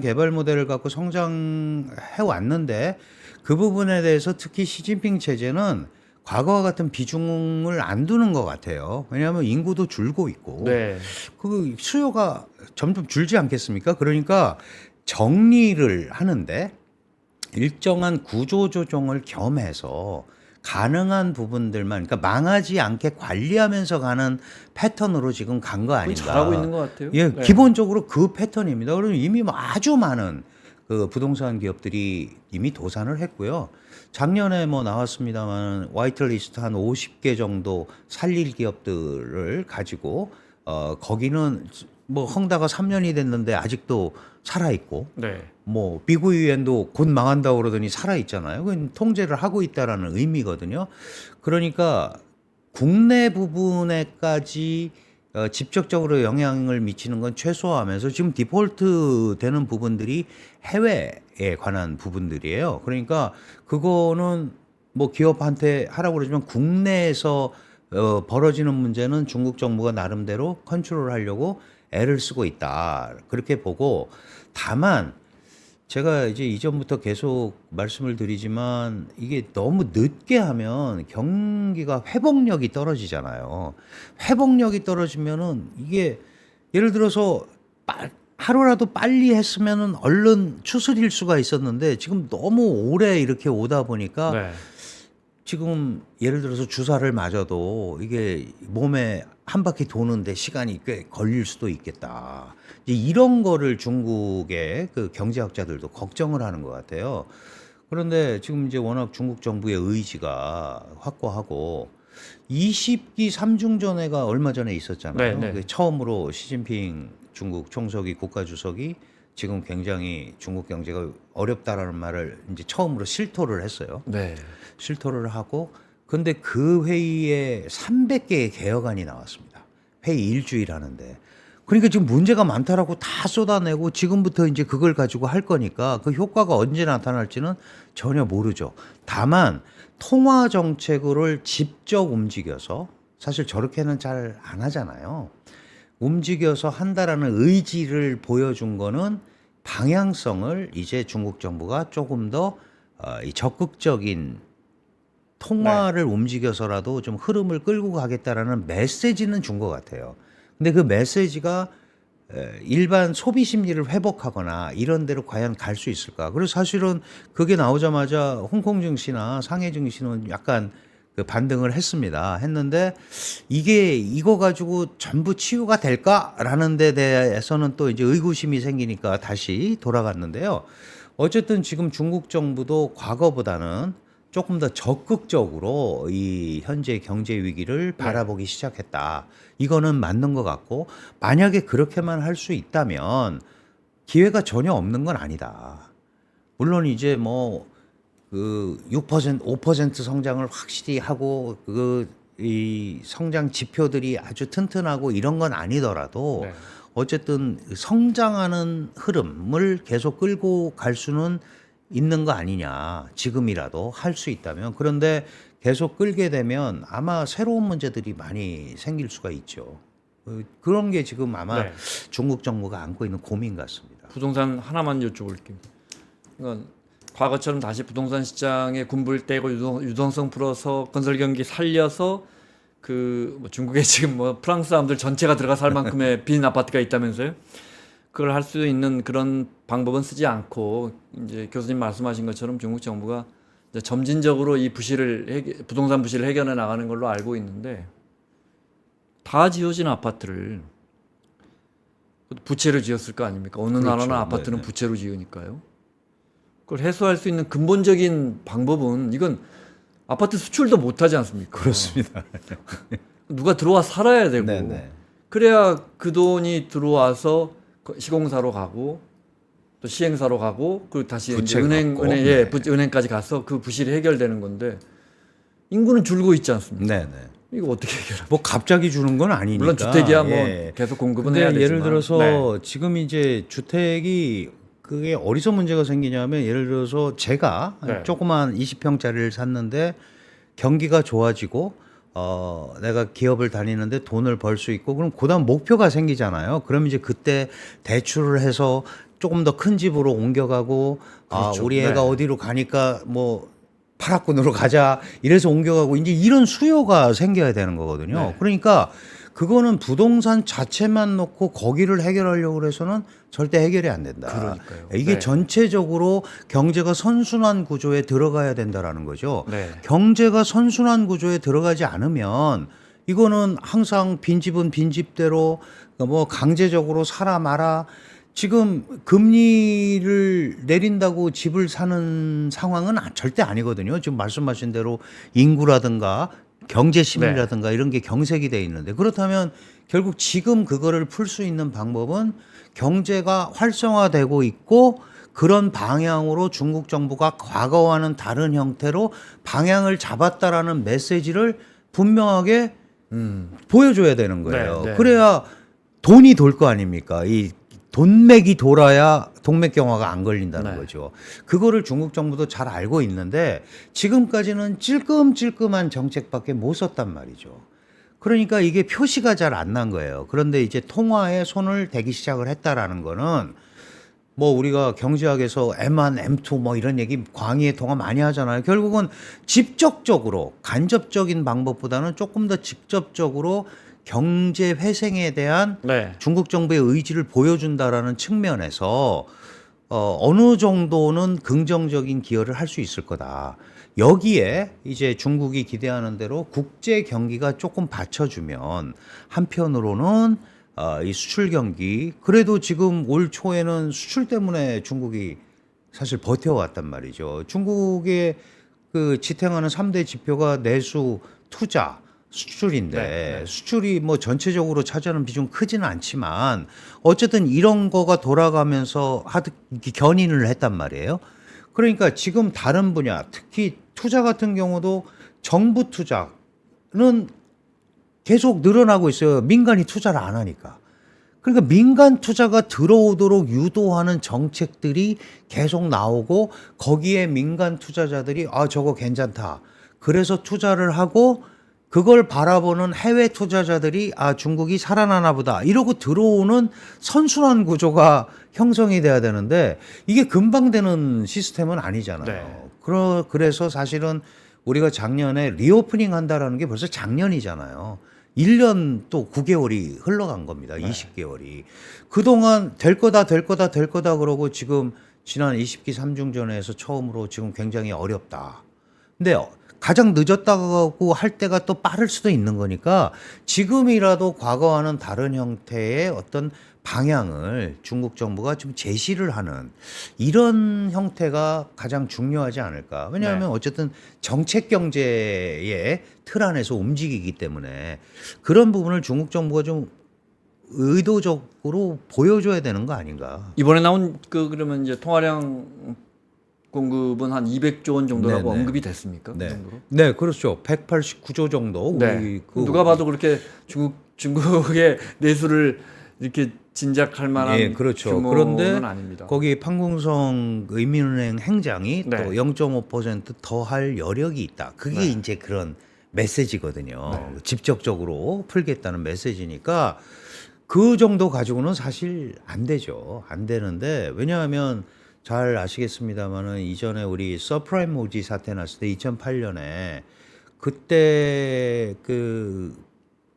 개발 모델을 갖고 성장해 왔는데 그 부분에 대해서 특히 시진핑 체제는 과거와 같은 비중을 안 두는 것 같아요. 왜냐하면 인구도 줄고 있고 네. 그 수요가 점점 줄지 않겠습니까? 그러니까 정리를 하는데 일정한 구조 조정을 겸해서 가능한 부분들만 그러니까 망하지 않게 관리하면서 가는 패턴으로 지금 간 거 아닌가. 잘하고 있는 것 같아요. 예, 네. 기본적으로 그 패턴입니다. 그러면 이미 아주 많은 그 부동산 기업들이 이미 도산을 했고요. 작년에 뭐 나왔습니다만 화이트리스트 한 50개 정도 살릴 기업들을 가지고 거기는 뭐 헝다가 3년이 됐는데 아직도 살아 있고 네. 뭐 비구이엔도 곧 망한다고 그러더니 살아 있잖아요. 그건 통제를 하고 있다라는 의미거든요. 그러니까 국내 부분에까지 직접적으로 영향을 미치는 건 최소화하면서 지금 디폴트 되는 부분들이 해외에 관한 부분들이에요. 그러니까 그거는 뭐 기업한테 하라고 그러지만 국내에서 벌어지는 문제는 중국 정부가 나름대로 컨트롤하려고 애를 쓰고 있다. 그렇게 보고 다만 제가 이제 이전부터 계속 말씀을 드리지만 이게 너무 늦게 하면 경기가 회복력이 떨어지잖아요. 회복력이 떨어지면은 이게 예를 들어서 하루라도 빨리 했으면은 얼른 추스릴 수가 있었는데 지금 너무 오래 이렇게 오다 보니까 네. 지금 예를 들어서 주사를 맞아도 이게 몸에 한 바퀴 도는데 시간이 꽤 걸릴 수도 있겠다. 이제 이런 거를 중국의 그 경제학자들도 걱정을 하는 것 같아요. 그런데 지금 이제 워낙 중국 정부의 의지가 확고하고 20기 삼중전회가 얼마 전에 있었잖아요. 네, 네. 처음으로 시진핑 중국 총석이 국가주석이 지금 굉장히 중국 경제가 어렵다라는 말을 이제 처음으로 실토를 했어요. 네. 실토를 하고 근데 그 회의에 300개의 개혁안이 나왔습니다. 회의 일주일 하는데. 그러니까 지금 문제가 많다라고 다 쏟아내고 지금부터 이제 그걸 가지고 할 거니까 그 효과가 언제 나타날지는 전혀 모르죠. 다만 통화 정책을 직접 움직여서 사실 저렇게는 잘 안 하잖아요. 움직여서 한다라는 의지를 보여준 거는 방향성을 이제 중국 정부가 조금 더 이 적극적인 통화를 움직여서라도 좀 흐름을 끌고 가겠다라는 메시지는 준 것 같아요. 근데 그 메시지가 일반 소비 심리를 회복하거나 이런 데로 과연 갈 수 있을까? 그래서 사실은 그게 나오자마자 홍콩 증시나 상해 증시는 약간 그 반등을 했는데 이거 가지고 전부 치유가 될까라는 데 대해서는 또 이제 의구심이 생기니까 다시 돌아갔는데요. 어쨌든 지금 중국 정부도 과거보다는 조금 더 적극적으로 이 현재 경제 위기를 바라보기 시작했다. 이거는 맞는 것 같고 만약에 그렇게만 할 수 있다면 기회가 전혀 없는 건 아니다. 물론 이제 뭐 그 6%, 5% 성장을 확실히 하고 이 성장 지표들이 아주 튼튼하고 이런 건 아니더라도 네. 어쨌든 성장하는 흐름을 계속 끌고 갈 수는 있는 거 아니냐. 지금이라도 할 수 있다면. 그런데 계속 끌게 되면 아마 새로운 문제들이 많이 생길 수가 있죠. 그런 게 지금 아마 네. 중국 정부가 안고 있는 고민 같습니다. 부동산 하나만 여쭤볼게요. 그러니까 과거처럼 다시 부동산 시장에 군불 떼고 유동성 풀어서 건설 경기 살려서 뭐 중국에 지금 뭐 프랑스 사람들 전체가 들어가 살 만큼의 빈 아파트가 있다면서요? 그걸 할 수 있는 그런 방법은 쓰지 않고 이제 교수님 말씀하신 것처럼 중국 정부가 이제 점진적으로 이 부동산 부실을 해결해 나가는 걸로 알고 있는데 다 지어진 아파트를 부채로 지었을 거 아닙니까? 어느 그렇죠. 나라나 아파트는 네네. 부채로 지으니까요. 그걸 해소할 수 있는 근본적인 방법은 이건 아파트 수출도 못하지 않습니까? 그렇습니다. 누가 들어와 살아야 되고 네네. 그래야 그 돈이 들어와서 시공사로 가고 또 시행사로 가고 그 다시 이제 부채 갚고. 은행까지 가서 그 부실이 해결되는 건데 인구는 줄고 있지 않습니까? 네네. 이거 어떻게 해결합니까? 뭐 갑자기 주는 건 아니니까. 물론 주택이야 뭐 예. 계속 공급은 근데 해야 되지만 예를 들어서 네. 지금 이제 주택이 그게 어디서 문제가 생기냐면 예를 들어서 제가 네. 조그만 20평짜리를 샀는데 경기가 좋아지고 내가 기업을 다니는데 돈을 벌 수 있고 그럼 그다음 목표가 생기잖아요. 그럼 이제 그때 대출을 해서 조금 더 큰 집으로 옮겨가고 그렇죠. 우리 애가 네. 어디로 가니까 뭐 파라군으로 가자 이래서 옮겨가고 이제 이런 수요가 생겨야 되는 거거든요. 네. 그러니까 그거는 부동산 자체만 놓고 거기를 해결하려고 해서는 절대 해결이 안 된다. 그러니까요. 이게 네. 전체적으로 경제가 선순환 구조에 들어가야 된다라는 거죠. 네. 경제가 선순환 구조에 들어가지 않으면 이거는 항상 빈집은 빈집대로 뭐 강제적으로 사라 마라. 지금 금리를 내린다고 집을 사는 상황은 절대 아니거든요. 지금 말씀하신 대로 인구라든가 경제 심리라든가 이런 게 경색이 돼 있는데 그렇다면 결국 지금 그거를 풀 수 있는 방법은 경제가 활성화되고 있고 그런 방향으로 중국 정부가 과거와는 다른 형태로 방향을 잡았다라는 메시지를 분명하게 보여줘야 되는 거예요. 네, 네. 그래야 돈이 돌 거 아닙니까? 이 돈맥이 돌아야 동맥경화가 안 걸린다는 네. 거죠. 그거를 중국 정부도 잘 알고 있는데 지금까지는 찔끔찔끔한 정책밖에 못 썼단 말이죠. 그러니까 이게 표시가 잘 안 난 거예요. 그런데 이제 통화에 손을 대기 시작을 했다라는 거는 뭐 우리가 경제학에서 M1, M2 뭐 이런 얘기 광의의 통화 많이 하잖아요. 결국은 직접적으로 간접적인 방법보다는 조금 더 직접적으로 경제 회생에 대한 네. 중국 정부의 의지를 보여준다라는 측면에서 어느 정도는 긍정적인 기여를 할 수 있을 거다. 여기에 이제 중국이 기대하는 대로 국제 경기가 조금 받쳐주면 한편으로는 이 수출 경기 그래도 지금 올 초에는 수출 때문에 중국이 사실 버텨왔단 말이죠. 중국의 그 지탱하는 3대 지표가 내수, 투자, 수출인데 네. 수출이 뭐 전체적으로 차지하는 비중 크지는 않지만 어쨌든 이런 거가 돌아가면서 견인을 했단 말이에요. 그러니까 지금 다른 분야 특히 투자 같은 경우도 정부 투자는 계속 늘어나고 있어요. 민간이 투자를 안 하니까. 그러니까 민간 투자가 들어오도록 유도하는 정책들이 계속 나오고 거기에 민간 투자자들이 저거 괜찮다. 그래서 투자를 하고 그걸 바라보는 해외 투자자들이 중국이 살아나나 보다 이러고 들어오는 선순환 구조가 형성이 돼야 되는데 이게 금방 되는 시스템은 아니잖아요. 네. 그래서 사실은 우리가 작년에 리오프닝 한다라는 게 벌써 작년이잖아요. 1년 또 9개월이 흘러간 겁니다. 20개월이. 그동안 될 거다 그러고 지금 지난 20기 3중전에서 처음으로 지금 굉장히 어렵다. 근데 가장 늦었다고 할 때가 또 빠를 수도 있는 거니까 지금이라도 과거와는 다른 형태의 어떤 방향을 중국 정부가 좀 제시를 하는 이런 형태가 가장 중요하지 않을까. 왜냐하면 어쨌든 정책 경제의 틀 안에서 움직이기 때문에 그런 부분을 중국 정부가 좀 의도적으로 보여줘야 되는 거 아닌가. 이번에 나온 그러면 이제 통화량 공급은 한 200조 원 정도라고 네네. 언급이 됐습니까? 그 네. 정도로? 네, 그렇죠. 189조 정도. 네. 누가 봐도 그렇게 중국의 내수를 이렇게 짐작할 만한 예, 그렇죠. 규모는 그런데 아닙니다. 거기 판공성 의민은행 행장이 네. 또 0.5% 더 할 여력이 있다. 그게 네. 이제 그런 메시지거든요. 네. 직접적으로 풀겠다는 메시지니까 그 정도 가지고는 사실 안 되죠. 안 되는데 왜냐하면 잘 아시겠습니다만은 이전에 우리 서프라임 모지 사태 났을 때 2008년에 그때 그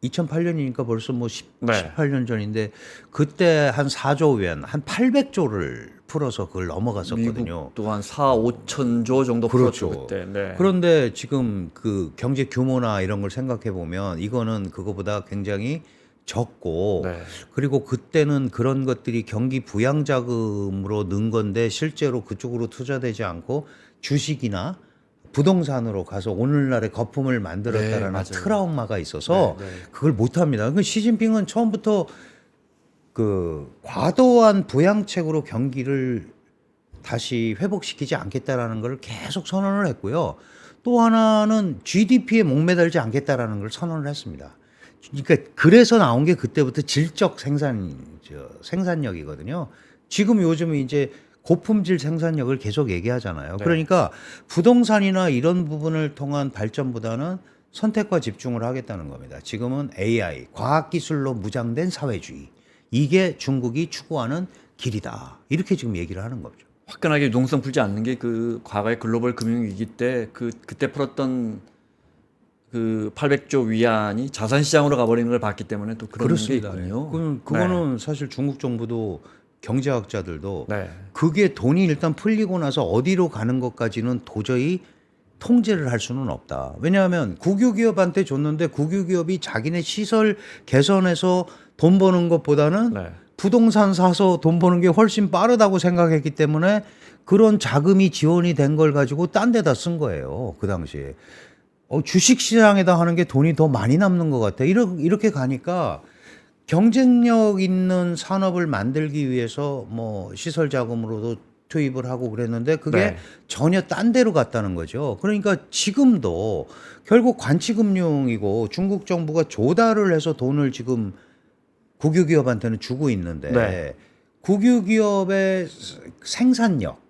2008년이니까 벌써 뭐 네. 18년 전인데 그때 한 4조 위안, 한 800조를 풀어서 그걸 넘어갔었거든요. 미국도 한 4, 5천조 정도 그렇죠. 풀었죠 그때. 네. 그런데 지금 그 경제 규모나 이런 걸 생각해 보면 이거는 그거보다 굉장히 적고 네. 그리고 그때는 그런 것들이 경기 부양 자금으로 는 건데 실제로 그쪽으로 투자되지 않고 주식이나 부동산으로 가서 오늘날의 거품을 네, 만들었다라는 맞아요. 트라우마가 있어서 네, 네. 그걸 못 합니다. 그 시진핑은 처음부터 그 과도한 부양책으로 경기를 다시 회복시키지 않겠다라는 걸 계속 선언을 했고요. 또 하나는 GDP에 목매달지 않겠다라는 걸 선언을 했습니다. 그러니까 그래서 나온 게 그때부터 질적 생산력이거든요. 지금 요즘 이제 고품질 생산력을 계속 얘기하잖아요. 네. 그러니까 부동산이나 이런 부분을 통한 발전보다는 선택과 집중을 하겠다는 겁니다. 지금은 AI, 과학기술로 무장된 사회주의. 이게 중국이 추구하는 길이다. 이렇게 지금 얘기를 하는 거죠. 화끈하게 유동성 풀지 않는 게 그 과거의 글로벌 금융 위기 때 그때 풀었던 그 800조 위안이 자산 시장으로 가버리는 걸 봤기 때문에 또 그런 그렇습니다. 게 있군요. 그거는 사실 중국 정부도 경제학자들도 네. 그게 돈이 일단 풀리고 나서 어디로 가는 것까지는 도저히 통제를 할 수는 없다. 왜냐하면 국유기업한테 줬는데 국유기업이 자기네 시설 개선해서 돈 버는 것보다는 네. 부동산 사서 돈 버는 게 훨씬 빠르다고 생각했기 때문에 그런 자금이 지원이 된 걸 가지고 딴 데다 쓴 거예요. 그 당시에. 주식시장에다 하는 게 돈이 더 많이 남는 것 같아. 이렇게 가니까 경쟁력 있는 산업을 만들기 위해서 뭐 시설 자금으로도 투입을 하고 그랬는데 그게 네. 전혀 딴 데로 갔다는 거죠. 그러니까 지금도 결국 관치금융이고 중국 정부가 조달을 해서 돈을 지금 국유기업한테는 주고 있는데 네. 국유기업의 생산력,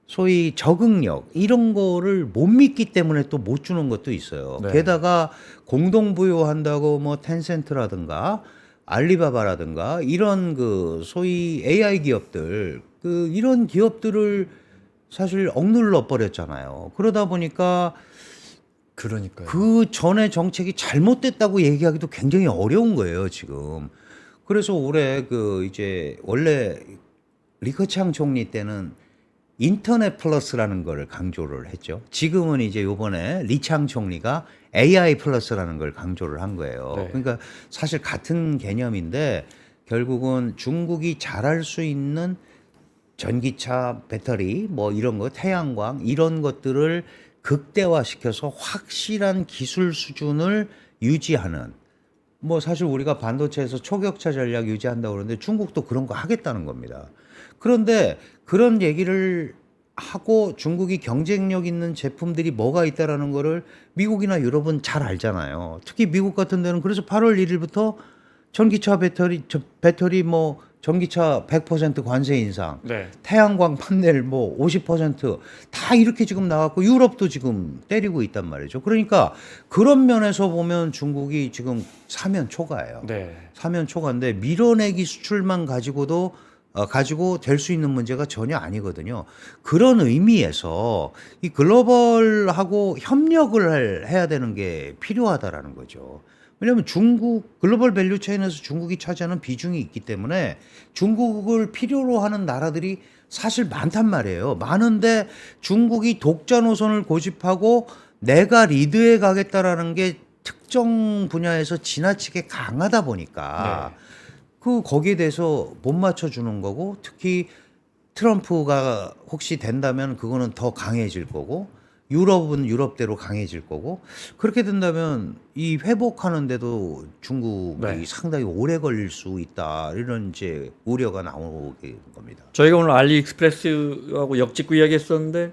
소위 적응력 이런 거를 못 믿기 때문에 또 못 주는 것도 있어요. 네. 게다가 공동부유한다고 뭐 텐센트라든가 알리바바라든가 이런 그 소위 AI 기업들 그 이런 기업들을 사실 억눌러 버렸잖아요. 그러다 보니까 그러니까요. 그 전에 정책이 잘못됐다고 얘기하기도 굉장히 어려운 거예요, 지금. 그래서 올해 그 이제 원래 리커창 총리 때는 인터넷 플러스라는 걸 강조를 했죠. 지금은 이제 요번에 리창 총리가 AI 플러스라는 걸 강조를 한 거예요. 네. 그러니까 사실 같은 개념인데 결국은 중국이 잘할 수 있는 전기차, 배터리, 뭐 이런 거, 태양광 이런 것들을 극대화시켜서 확실한 기술 수준을 유지하는 뭐 사실 우리가 반도체에서 초격차 전략 유지한다고 그러는데 중국도 그런 거 하겠다는 겁니다. 그런데 그런 얘기를 하고 중국이 경쟁력 있는 제품들이 뭐가 있다라는 거를 미국이나 유럽은 잘 알잖아요. 특히 미국 같은 데는 그래서 8월 1일부터 전기차 배터리 뭐 전기차 100% 관세 인상, 네. 태양광 판넬 뭐 50%다 이렇게 지금 나왔고 유럽도 지금 때리고 있단 말이죠. 그러니까 그런 면에서 보면 중국이 지금 사면 초과예요. 네. 사면 초과인데 밀어내기 수출만 가지고도 가지고 될 수 있는 문제가 전혀 아니거든요. 그런 의미에서 이 글로벌하고 협력을 해야 되는 게 필요하다라는 거죠. 왜냐하면 중국 글로벌 밸류 체인에서 중국이 차지하는 비중이 있기 때문에 중국을 필요로 하는 나라들이 사실 많단 말이에요. 많은데 중국이 독자 노선을 고집하고 내가 리드해 가겠다라는 게 특정 분야에서 지나치게 강하다 보니까 거기에 대해서 못 맞춰주는 거고 특히 트럼프가 혹시 된다면 그거는 더 강해질 거고 유럽은 유럽대로 강해질 거고 그렇게 된다면 이 회복하는데도 중국이 네. 상당히 오래 걸릴 수 있다 이런 이제 우려가 나오게 된 겁니다. 저희가 오늘 알리익스프레스하고 역직구 이야기했었는데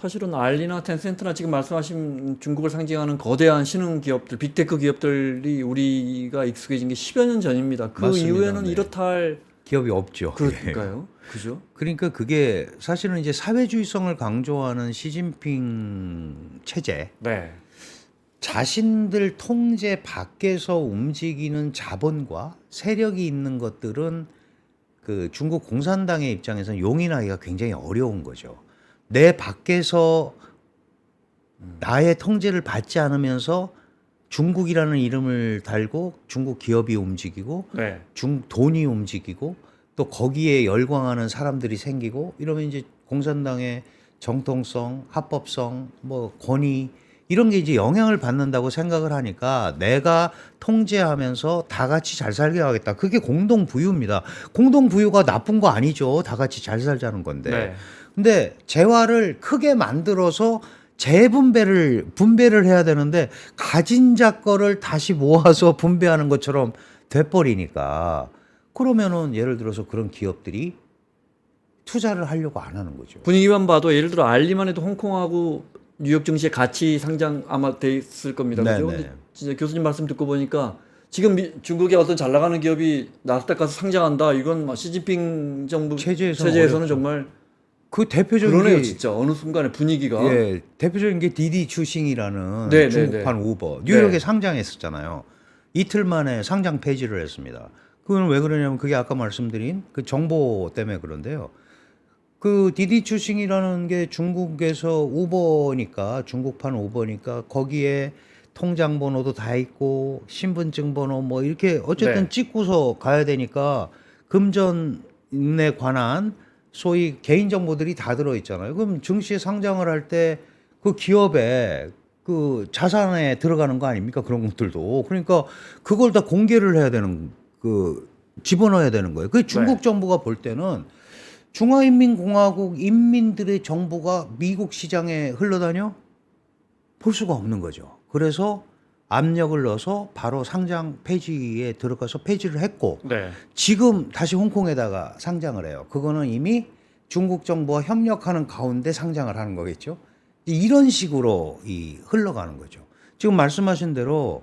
사실은 알리나 텐센트나 지금 말씀하신 중국을 상징하는 거대한 신흥 기업들, 빅테크 기업들이 우리가 익숙해진 게 10여 년 전입니다. 그 맞습니다. 이후에는 네. 이렇다 할 기업이 없죠. 그럴까요? 그죠? 그러니까 그게 사실은 이제 사회주의성을 강조하는 시진핑 체제, 네. 자신들 통제 밖에서 움직이는 자본과 세력이 있는 것들은 그 중국 공산당의 입장에서는 용인하기가 굉장히 어려운 거죠. 내 밖에서 나의 통제를 받지 않으면서 중국이라는 이름을 달고 중국 기업이 움직이고 네. 돈이 움직이고 또 거기에 열광하는 사람들이 생기고 이러면 이제 공산당의 정통성, 합법성, 뭐 권위 이런 게 이제 영향을 받는다고 생각을 하니까 내가 통제하면서 다 같이 잘 살게 하겠다. 그게 공동부유입니다. 공동부유가 나쁜 거 아니죠. 다 같이 잘 살자는 건데. 네. 근데 재화를 크게 만들어서 분배를 해야 되는데 가진 자 거를 다시 모아서 분배하는 것처럼 돼버리니까 그러면은 예를 들어서 그런 기업들이 투자를 하려고 안 하는 거죠. 분위기만 봐도 예를 들어 알리만 해도 홍콩하고 뉴욕 증시에 같이 상장 아마 돼 있을 겁니다. 그죠? 네네. 근데 진짜 교수님 말씀 듣고 보니까 지금 중국의 어떤 잘 나가는 기업이 나스닥 가서 상장한다. 이건 막 시진핑 정부 체제에서는 체제에서는 어렵죠. 정말 그 대표적인 그러네요, 게 진짜 어느 순간에 분위기가. 예, 대표적인 게 디디 추싱이라는 네, 네, 중국판 네. 우버 뉴욕에 네. 상장했었잖아요. 이틀 만에 상장 폐지를 했습니다. 그건 왜 그러냐면 그게 아까 말씀드린 그 정보 때문에 그런데요. 그 디디 추싱이라는 게 중국에서 우버니까 중국판 우버니까 거기에 통장 번호도 다 있고 신분증 번호 뭐 이렇게 어쨌든 네. 찍고서 가야 되니까 금전에 관한 소위 개인 정보들이 다 들어 있잖아요. 그럼 증시에 상장을 할 때 그 기업에 그 자산에 들어가는 거 아닙니까? 그런 것들도. 그러니까 그걸 다 공개를 해야 되는 그 집어넣어야 되는 거예요. 그 중국 네. 정부가 볼 때는 중화인민공화국 인민들의 정보가 미국 시장에 흘러다녀 볼 수가 없는 거죠. 그래서 압력을 넣어서 바로 상장 폐지에 들어가서 폐지를 했고 네. 지금 다시 홍콩에다가 상장을 해요. 그거는 이미 중국 정부와 협력하는 가운데 상장을 하는 거겠죠. 이런 식으로 흘러가는 거죠. 지금 말씀하신 대로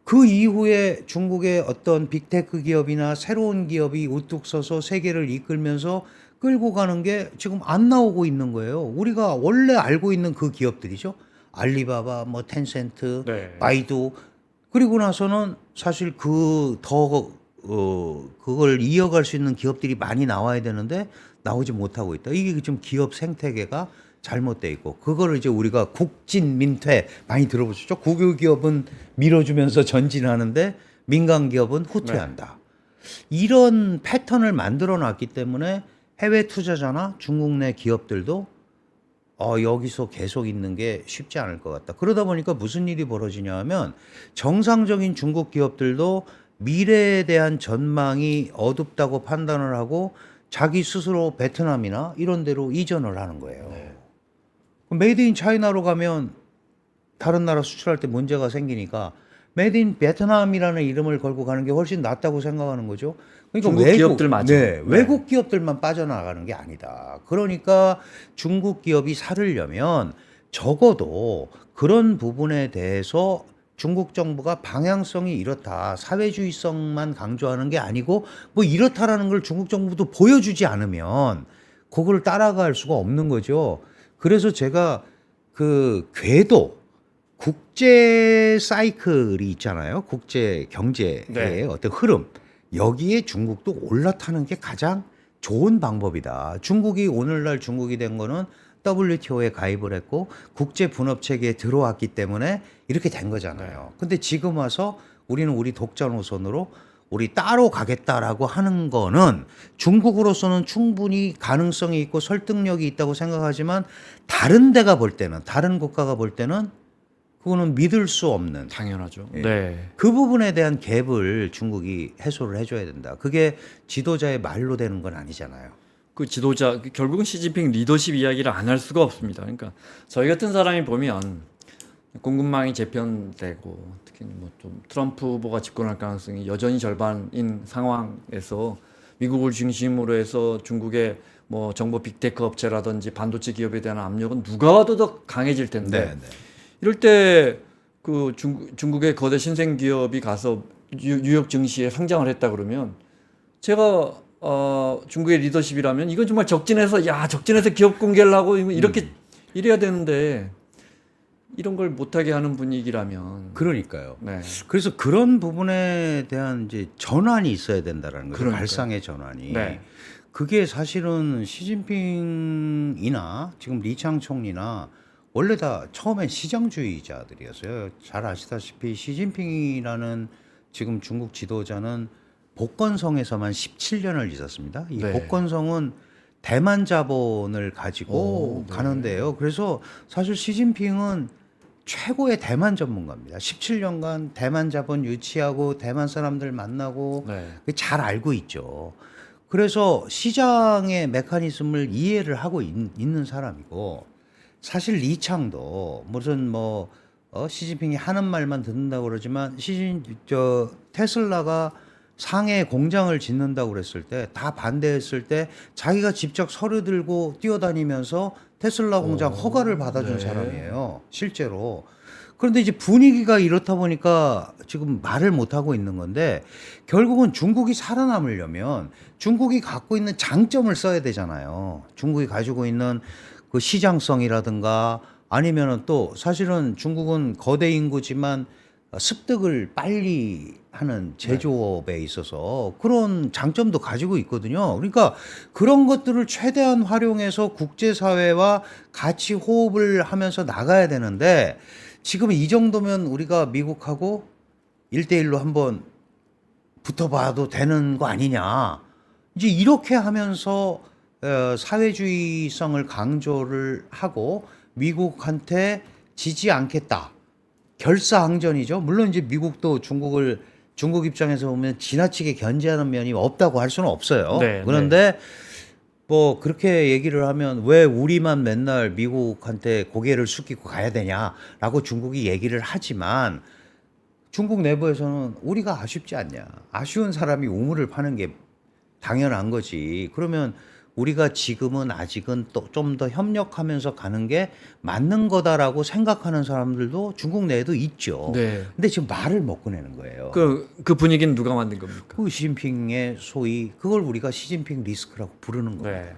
그 이후에 중국의 어떤 빅테크 기업이나 새로운 기업이 우뚝 서서 세계를 이끌면서 끌고 가는 게 지금 안 나오고 있는 거예요. 우리가 원래 알고 있는 그 기업들이죠. 알리바바, 뭐 텐센트, 네. 바이두. 그리고 나서는 사실 그걸 이어갈 수 있는 기업들이 많이 나와야 되는데 나오지 못하고 있다. 이게 좀 기업 생태계가 잘못돼 있고 그거를 이제 우리가 국진 민퇴 많이 들어보셨죠? 국유 기업은 밀어주면서 전진하는데 민간 기업은 후퇴한다. 이런 패턴을 만들어 놨기 때문에 해외 투자자나 중국 내 기업들도 여기서 계속 있는 게 쉽지 않을 것 같다. 그러다 보니까 무슨 일이 벌어지냐 하면 정상적인 중국 기업들도 미래에 대한 전망이 어둡다고 판단을 하고 자기 스스로 베트남이나 이런 데로 이전을 하는 거예요. 그럼 메이드 인 차이나로 가면 다른 나라 수출할 때 문제가 생기니까 메이드 인 베트남이라는 이름을 걸고 가는 게 훨씬 낫다고 생각하는 거죠. 그러니까 중국 기업들 맞아. 네. 외국 기업들만 빠져나가는 게 아니다. 그러니까 중국 기업이 살으려면 적어도 그런 부분에 대해서 중국 정부가 방향성이 이렇다. 사회주의성만 강조하는 게 아니고 뭐 이렇다라는 걸 중국 정부도 보여주지 않으면 그걸 따라갈 수가 없는 거죠. 그래서 제가 그 궤도 국제 사이클이 있잖아요. 국제 경제의 네. 어떤 흐름. 여기에 중국도 올라타는 게 가장 좋은 방법이다. 중국이 오늘날 중국이 된 거는 WTO에 가입을 했고 국제 분업 체계에 들어왔기 때문에 이렇게 된 거잖아요. 근데 지금 와서 우리는 우리 독자 노선으로 우리 따로 가겠다라고 하는 거는 중국으로서는 충분히 가능성이 있고 설득력이 있다고 생각하지만 다른 데가 볼 때는 다른 국가가 볼 때는 그거는 믿을 수 없는 당연하죠. 예. 네. 그 부분에 대한 갭을 중국이 해소를 해줘야 된다. 그게 지도자의 말로 되는 건 아니잖아요. 그 지도자 결국은 시진핑 리더십 이야기를 안 할 수가 없습니다. 그러니까 저희 같은 사람이 보면 공급망이 재편되고 특히 뭐 좀 트럼프 후보가 집권할 가능성이 여전히 절반인 상황에서 미국을 중심으로 해서 중국의 뭐 정보 빅테크 업체라든지 반도체 기업에 대한 압력은 누가 와도 더 강해질 텐데 네, 네. 이럴 때 그 중국의 거대 신생 기업이 가서 뉴욕 증시에 상장을 했다 그러면 제가 중국의 리더십이라면 이건 정말 적진해서 기업 공개를 하고 이렇게 이래야 되는데 이런 걸 못하게 하는 분위기라면 그러니까요. 네. 그래서 그런 부분에 대한 이제 전환이 있어야 된다라는 거죠. 그러니까요. 발상의 전환이. 네. 그게 사실은 시진핑이나 지금 리창 총리나 원래 다 처음엔 시장주의자들이었어요. 잘 아시다시피 시진핑이라는 지금 중국 지도자는 복건성에서만 17년을 있었습니다. 이 네. 복건성은 대만 자본을 가지고 네. 가는데요. 그래서 사실 시진핑은 최고의 대만 전문가입니다. 17년간 대만 자본 유치하고 대만 사람들 만나고 네. 잘 알고 있죠. 그래서 시장의 메커니즘을 이해를 하고 있는 사람이고 사실 리창도 무슨 시진핑이 하는 말만 듣는다고 그러지만 테슬라가 상해에 공장을 짓는다고 그랬을 때 다 반대했을 때 자기가 직접 서류 들고 뛰어다니면서 테슬라 공장 허가를 받아준 네. 사람이에요. 실제로. 그런데 이제 분위기가 이렇다 보니까 지금 말을 못 하고 있는 건데 결국은 중국이 살아남으려면 중국이 갖고 있는 장점을 써야 되잖아요. 중국이 가지고 있는 그 시장성이라든가 아니면은 또 사실은 중국은 거대 인구지만 습득을 빨리 하는 제조업에 있어서 그런 장점도 가지고 있거든요. 그러니까 그런 것들을 최대한 활용해서 국제사회와 같이 호흡을 하면서 나가야 되는데 지금 이 정도면 우리가 미국하고 1대1로 한번 붙어봐도 되는 거 아니냐. 이제 이렇게 하면서 사회주의성을 강조를 하고 미국한테 지지 않겠다. 결사항전이죠. 물론 이제 미국도 중국 입장에서 보면 지나치게 견제하는 면이 없다고 할 수는 없어요. 네, 그런데 뭐 그렇게 얘기를 하면 왜 우리만 맨날 미국한테 고개를 숙이고 가야 되냐라고 중국이 얘기를 하지만 중국 내부에서는 우리가 아쉽지 않냐. 아쉬운 사람이 우물을 파는 게 당연한 거지. 그러면 우리가 지금은 아직은 또 좀 더 협력하면서 가는 게 맞는 거다라고 생각하는 사람들도 중국 내에도 있죠. 네. 근데 지금 말을 못 꺼내는 거예요. 그 분위기는 누가 만든 겁니까? 그 시진핑의 소위 그걸 우리가 시진핑 리스크라고 부르는 거예요. 네.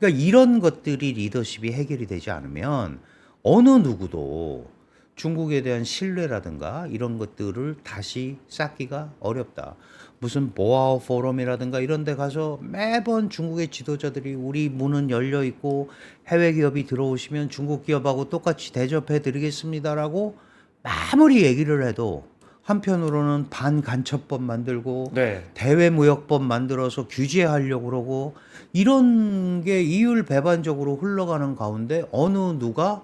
그러니까 이런 것들이 리더십이 해결이 되지 않으면 어느 누구도 중국에 대한 신뢰라든가 이런 것들을 다시 쌓기가 어렵다. 무슨 보아오 포럼이라든가 이런 데 가서 매번 중국의 지도자들이 우리 문은 열려 있고 해외 기업이 들어오시면 중국 기업하고 똑같이 대접해 드리겠습니다라고 아무리 얘기를 해도 한편으로는 반간첩법 만들고 네. 대외무역법 만들어서 규제하려고 그러고 이런 게 이율배반적으로 흘러가는 가운데 어느 누가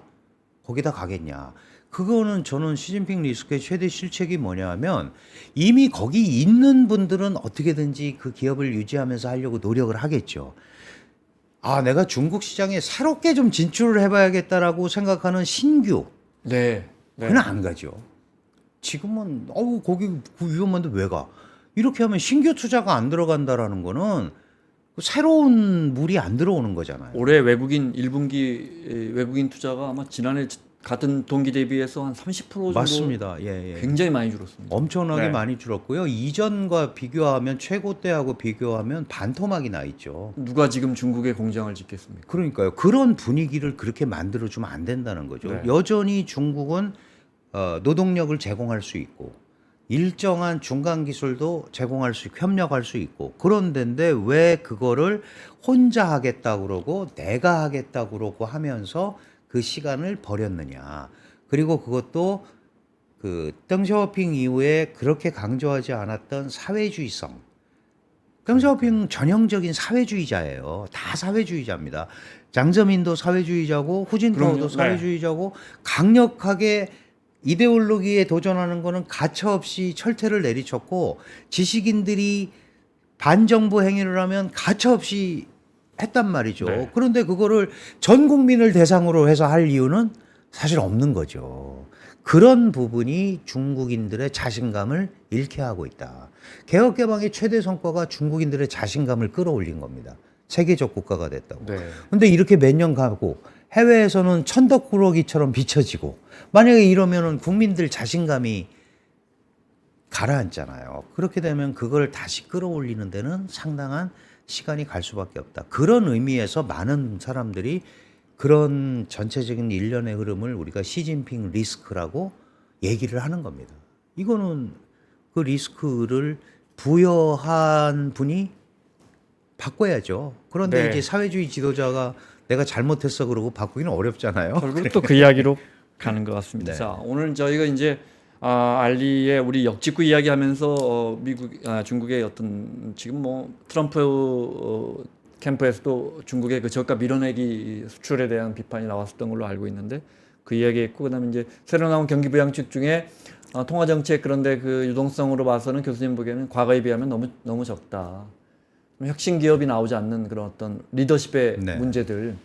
거기다 가겠냐. 그거는 저는 시진핑 리스크의 최대 실책이 뭐냐 하면 이미 거기 있는 분들은 어떻게든지 그 기업을 유지하면서 하려고 노력을 하겠죠. 아, 내가 중국 시장에 새롭게 좀 진출을 해봐야겠다라고 생각하는 신규. 네. 네. 그는 안 가죠. 지금은 거기 그 위험한데 왜 가? 이렇게 하면 신규 투자가 안 들어간다라는 거는 새로운 물이 안 들어오는 거잖아요. 올해 1분기 외국인 투자가 아마 지난해 같은 동기 대비해서 한 30% 정도 맞습니다. 예, 예. 굉장히 많이 줄었습니다. 엄청나게 네. 많이 줄었고요. 이전과 비교하면 최고 때하고 비교하면 반토막이 나 있죠. 누가 지금 중국에 공장을 짓겠습니까? 그러니까요. 그런 분위기를 그렇게 만들어주면 안 된다는 거죠. 네. 여전히 중국은 노동력을 제공할 수 있고 일정한 중간 기술도 제공할 수 있고 협력할 수 있고 그런 데인데 왜 그거를 혼자 하겠다 그러고 내가 하겠다 그러고 하면서 그 시간을 버렸느냐. 그리고 그것도 그 덩샤오핑 이후에 그렇게 강조하지 않았던 사회주의성. 덩샤오핑 전형적인 사회주의자예요. 다 사회주의자입니다. 장저민도 사회주의자고 후진타오도 그럼요. 네. 사회주의자고 강력하게 이데올로기에 도전하는 거는 가차없이 철퇴를 내리쳤고 지식인들이 반정부 행위를 하면 가차없이 했단 말이죠. 네. 그런데 그거를 전 국민을 대상으로 해서 할 이유는 사실 없는 거죠. 그런 부분이 중국인들의 자신감을 잃게 하고 있다. 개혁개방의 최대 성과가 중국인들의 자신감을 끌어올린 겁니다. 세계적 국가가 됐다고. 네. 근데 이렇게 몇 년 가고 해외에서는 천덕꾸러기처럼 비춰지고 만약에 이러면은 국민들 자신감이 가라앉잖아요. 그렇게 되면 그걸 다시 끌어올리는 데는 상당한 시간이 갈 수밖에 없다. 그런 의미에서 많은 사람들이 그런 전체적인 일련의 흐름을 우리가 시진핑 리스크라고 얘기를 하는 겁니다. 이거는 그 리스크를 부여한 분이 바꿔야죠. 그런데 네. 이제 사회주의 지도자가 내가 잘못했어 그러고 바꾸기는 어렵잖아요. 결국 또 그 이야기로 가는 것 같습니다. 네. 자, 오늘 저희가 이제 알리의 우리 역직구 이야기하면서 중국의 어떤 지금 뭐 트럼프 캠프에서도 중국의 그 저가 밀어내기 수출에 대한 비판이 나왔었던 걸로 알고 있는데 그 이야기했고 그다음에 이제 새로 나온 경기 부양책 중에 통화 정책 그런데 그 유동성으로 봐서는 교수님 보기에는 과거에 비하면 너무 적다. 혁신 기업이 나오지 않는 그런 어떤 리더십의 네. 문제들,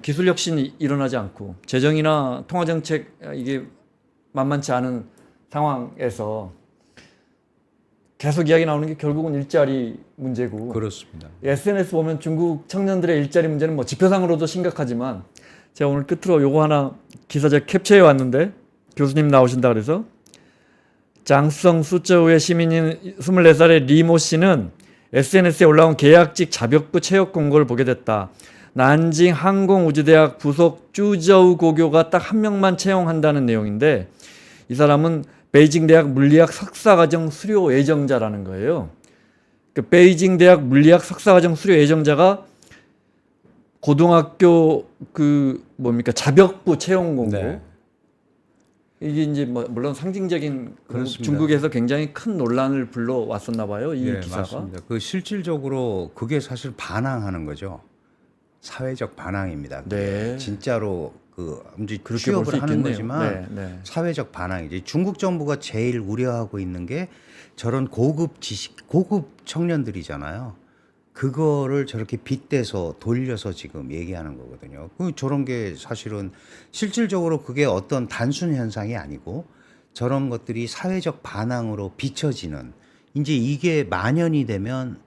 기술 혁신이 일어나지 않고 재정이나 통화 정책 이게 만만치 않은 상황에서 계속 이야기 나오는 게 결국은 일자리 문제고. 그렇습니다. SNS 보면 중국 청년들의 일자리 문제는 뭐 지표상으로도 심각하지만 제가 오늘 끝으로 요거 하나 기사 제가 캡처해 왔는데 교수님 나오신다 그래서 장성 수저우의 시민인 24살의 리모 씨는 SNS에 올라온 계약직 자격부 채용 공고를 보게 됐다. 난징 항공우주대학 부속 쭈저우 고교가 딱 한 명만 채용한다는 내용인데 이 사람은 베이징 대학 물리학 석사과정 수료 예정자라는 거예요. 그 베이징 대학 물리학 석사과정 수료 예정자가 고등학교 그 뭡니까 자격부 채용 공고. 네. 이게 이제 뭐 물론 상징적인 그렇습니다. 중국에서 굉장히 큰 논란을 불러왔었나 봐요. 이 네, 기사가. 맞습니다. 그 실질적으로 그게 사실 반항하는 거죠. 사회적 반항입니다. 네. 진짜로 그 이제 그렇게 볼 수 취업을 하는 있겠네요. 거지만 네. 사회적 반항이지. 중국 정부가 제일 우려하고 있는 게 저런 고급 지식, 고급 청년들이잖아요. 그거를 저렇게 빗대서 돌려서 지금 얘기하는 거거든요. 저런 게 사실은 실질적으로 그게 어떤 단순 현상이 아니고 저런 것들이 사회적 반항으로 비춰지는 이제 이게 만연이 되면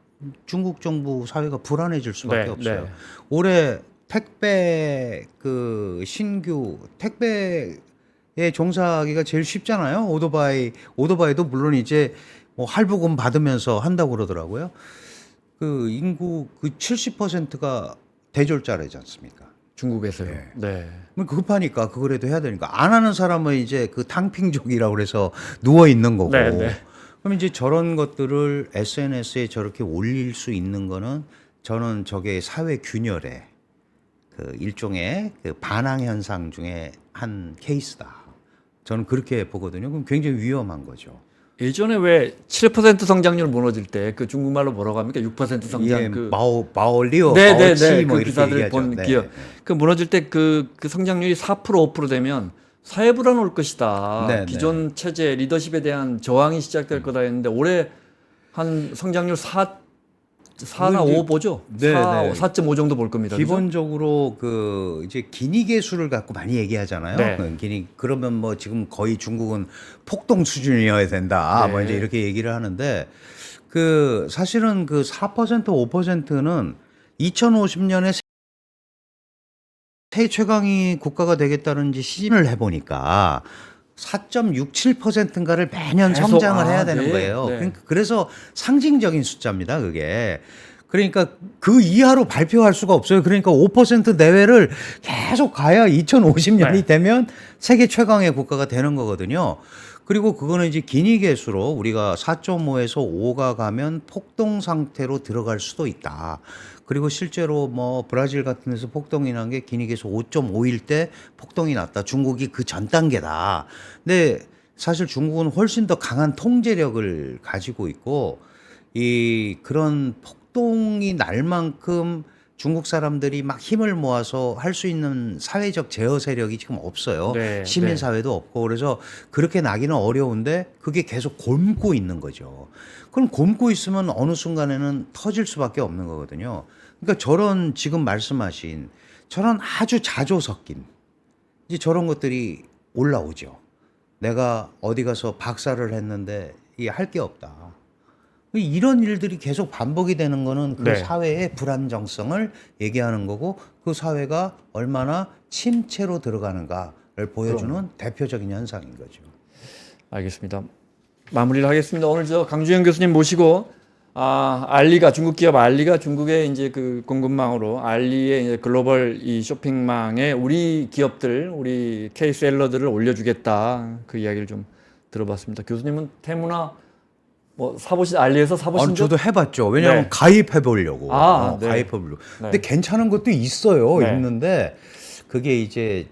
중국 정부 사회가 불안해질 수밖에 네, 없어요. 네. 올해 택배 그 신규 택배에 종사하기가 제일 쉽잖아요. 오토바이도 물론 이제 뭐 할부금 받으면서 한다고 그러더라고요. 그 인구 그 70%가 대졸자라지 않습니까? 중국에서요. 네. 네. 급하니까 그거라도 해야 되니까 안 하는 사람은 이제 그 탕핑족이라고 그래서 누워 있는 거고. 네. 그럼 이제 저런 것들을 SNS에 저렇게 올릴 수 있는 거는 저는 저게 사회 균열의 그 일종의 그 반항 현상 중에 한 케이스다. 저는 그렇게 보거든요. 그럼 굉장히 위험한 거죠. 예전에 왜 7% 성장률 무너질 때 그 중국말로 뭐라고 합니까? 6% 성장 예, 그 마올리오, 네네네 마오치 뭐 그 이렇게 기사들 얘기하죠. 본 네. 기업 그 무너질 때 그 성장률이 4% 5% 되면 사회 불안 올 것이다. 네, 기존 체제 리더십에 대한 저항이 시작될 거다 했는데 올해 한 성장률 4나 5 보죠. 네, 4.5 정도 볼 겁니다. 그죠? 기본적으로 그 이제 기니계 수를 갖고 많이 얘기하잖아요. 네. 그러면 뭐 지금 거의 중국은 폭동 수준이어야 된다. 네. 뭐 이제 이렇게 얘기를 하는데 그 사실은 그 4% 5%는 2050년에 세계 최강위 국가가 되겠다는 이제 시즌을 해보니까 4.67%인가를 매년 계속, 성장을 해야 되는 네, 거예요. 네. 그러니까 그래서 상징적인 숫자입니다, 그게. 그러니까 그 이하로 발표할 수가 없어요. 그러니까 5% 내외를 계속 가야 2050년이 네. 되면 세계 최강의 국가가 되는 거거든요. 그리고 그거는 이제 기니계수로 우리가 4.5에서 5가 가면 폭동 상태로 들어갈 수도 있다. 그리고 실제로 뭐 브라질 같은 데서 폭동이 난 게 기니계수 5.5일 때 폭동이 났다. 중국이 그 전 단계다. 근데 사실 중국은 훨씬 더 강한 통제력을 가지고 있고 이 그런 폭동이 날 만큼 중국 사람들이 막 힘을 모아서 할 수 있는 사회적 제어 세력이 지금 없어요. 네, 시민 사회도 없고 그래서 그렇게 나기는 어려운데 그게 계속 곪고 있는 거죠. 그럼 곪고 있으면 어느 순간에는 터질 수밖에 없는 거거든요. 그러니까 저런 지금 말씀하신 저런 아주 자조 섞인 이제 저런 것들이 올라오죠. 내가 어디 가서 박사를 했는데 이게 할 게 없다. 이런 일들이 계속 반복이 되는 거는 그 네. 사회의 불안정성을 얘기하는 거고 그 사회가 얼마나 침체로 들어가는가를 보여주는 대표적인 현상인 거죠. 알겠습니다. 마무리를 하겠습니다. 오늘 저 강주영 교수님 모시고 알리가 중국 기업 알리가 중국의 이제 그 공급망으로 알리의 이제 글로벌 이 쇼핑망에 우리 기업들, 우리 K셀러들을 올려주겠다 그 이야기를 좀 들어봤습니다. 교수님은 테무나 뭐 알리에서 사보신 적? 저도 해봤죠. 왜냐하면 네. 가입해 보려고. 네. 가입해 보려고. 네. 근데 괜찮은 것도 있어요. 네. 있는데 그게 이제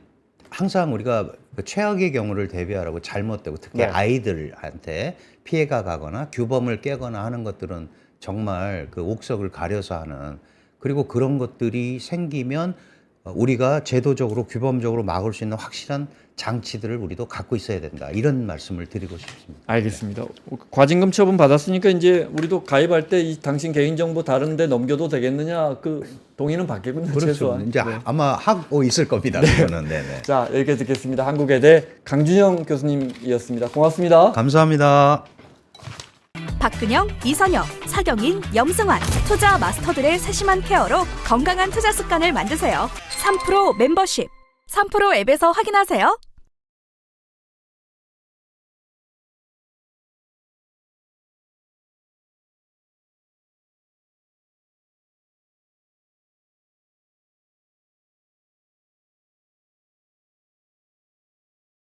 항상 우리가 그 최악의 경우를 대비하라고 잘못되고 특히 네. 아이들한테 피해가 가거나 규범을 깨거나 하는 것들은 정말 그 옥석을 가려서 하는, 그리고 그런 것들이 생기면 우리가 제도적으로 규범적으로 막을 수 있는 확실한 장치들을 우리도 갖고 있어야 된다. 이런 말씀을 드리고 싶습니다. 알겠습니다. 과징금 처분 받았으니까 이제 우리도 가입할 때 이 당신 개인정보 다른데 넘겨도 되겠느냐 그 동의는 받겠군요. 그렇죠. 최소한. 이제 네. 아마 하고 있을 겁니다. 그거는. 네네. 자, 여기까지 듣겠습니다. 한국외대 강준영 교수님이었습니다. 고맙습니다. 감사합니다. 박근영, 이선영, 사경인, 염승환 투자 마스터들의 세심한 케어로 건강한 투자 습관을 만드세요. 3프로 멤버십 3프로 앱에서 확인하세요.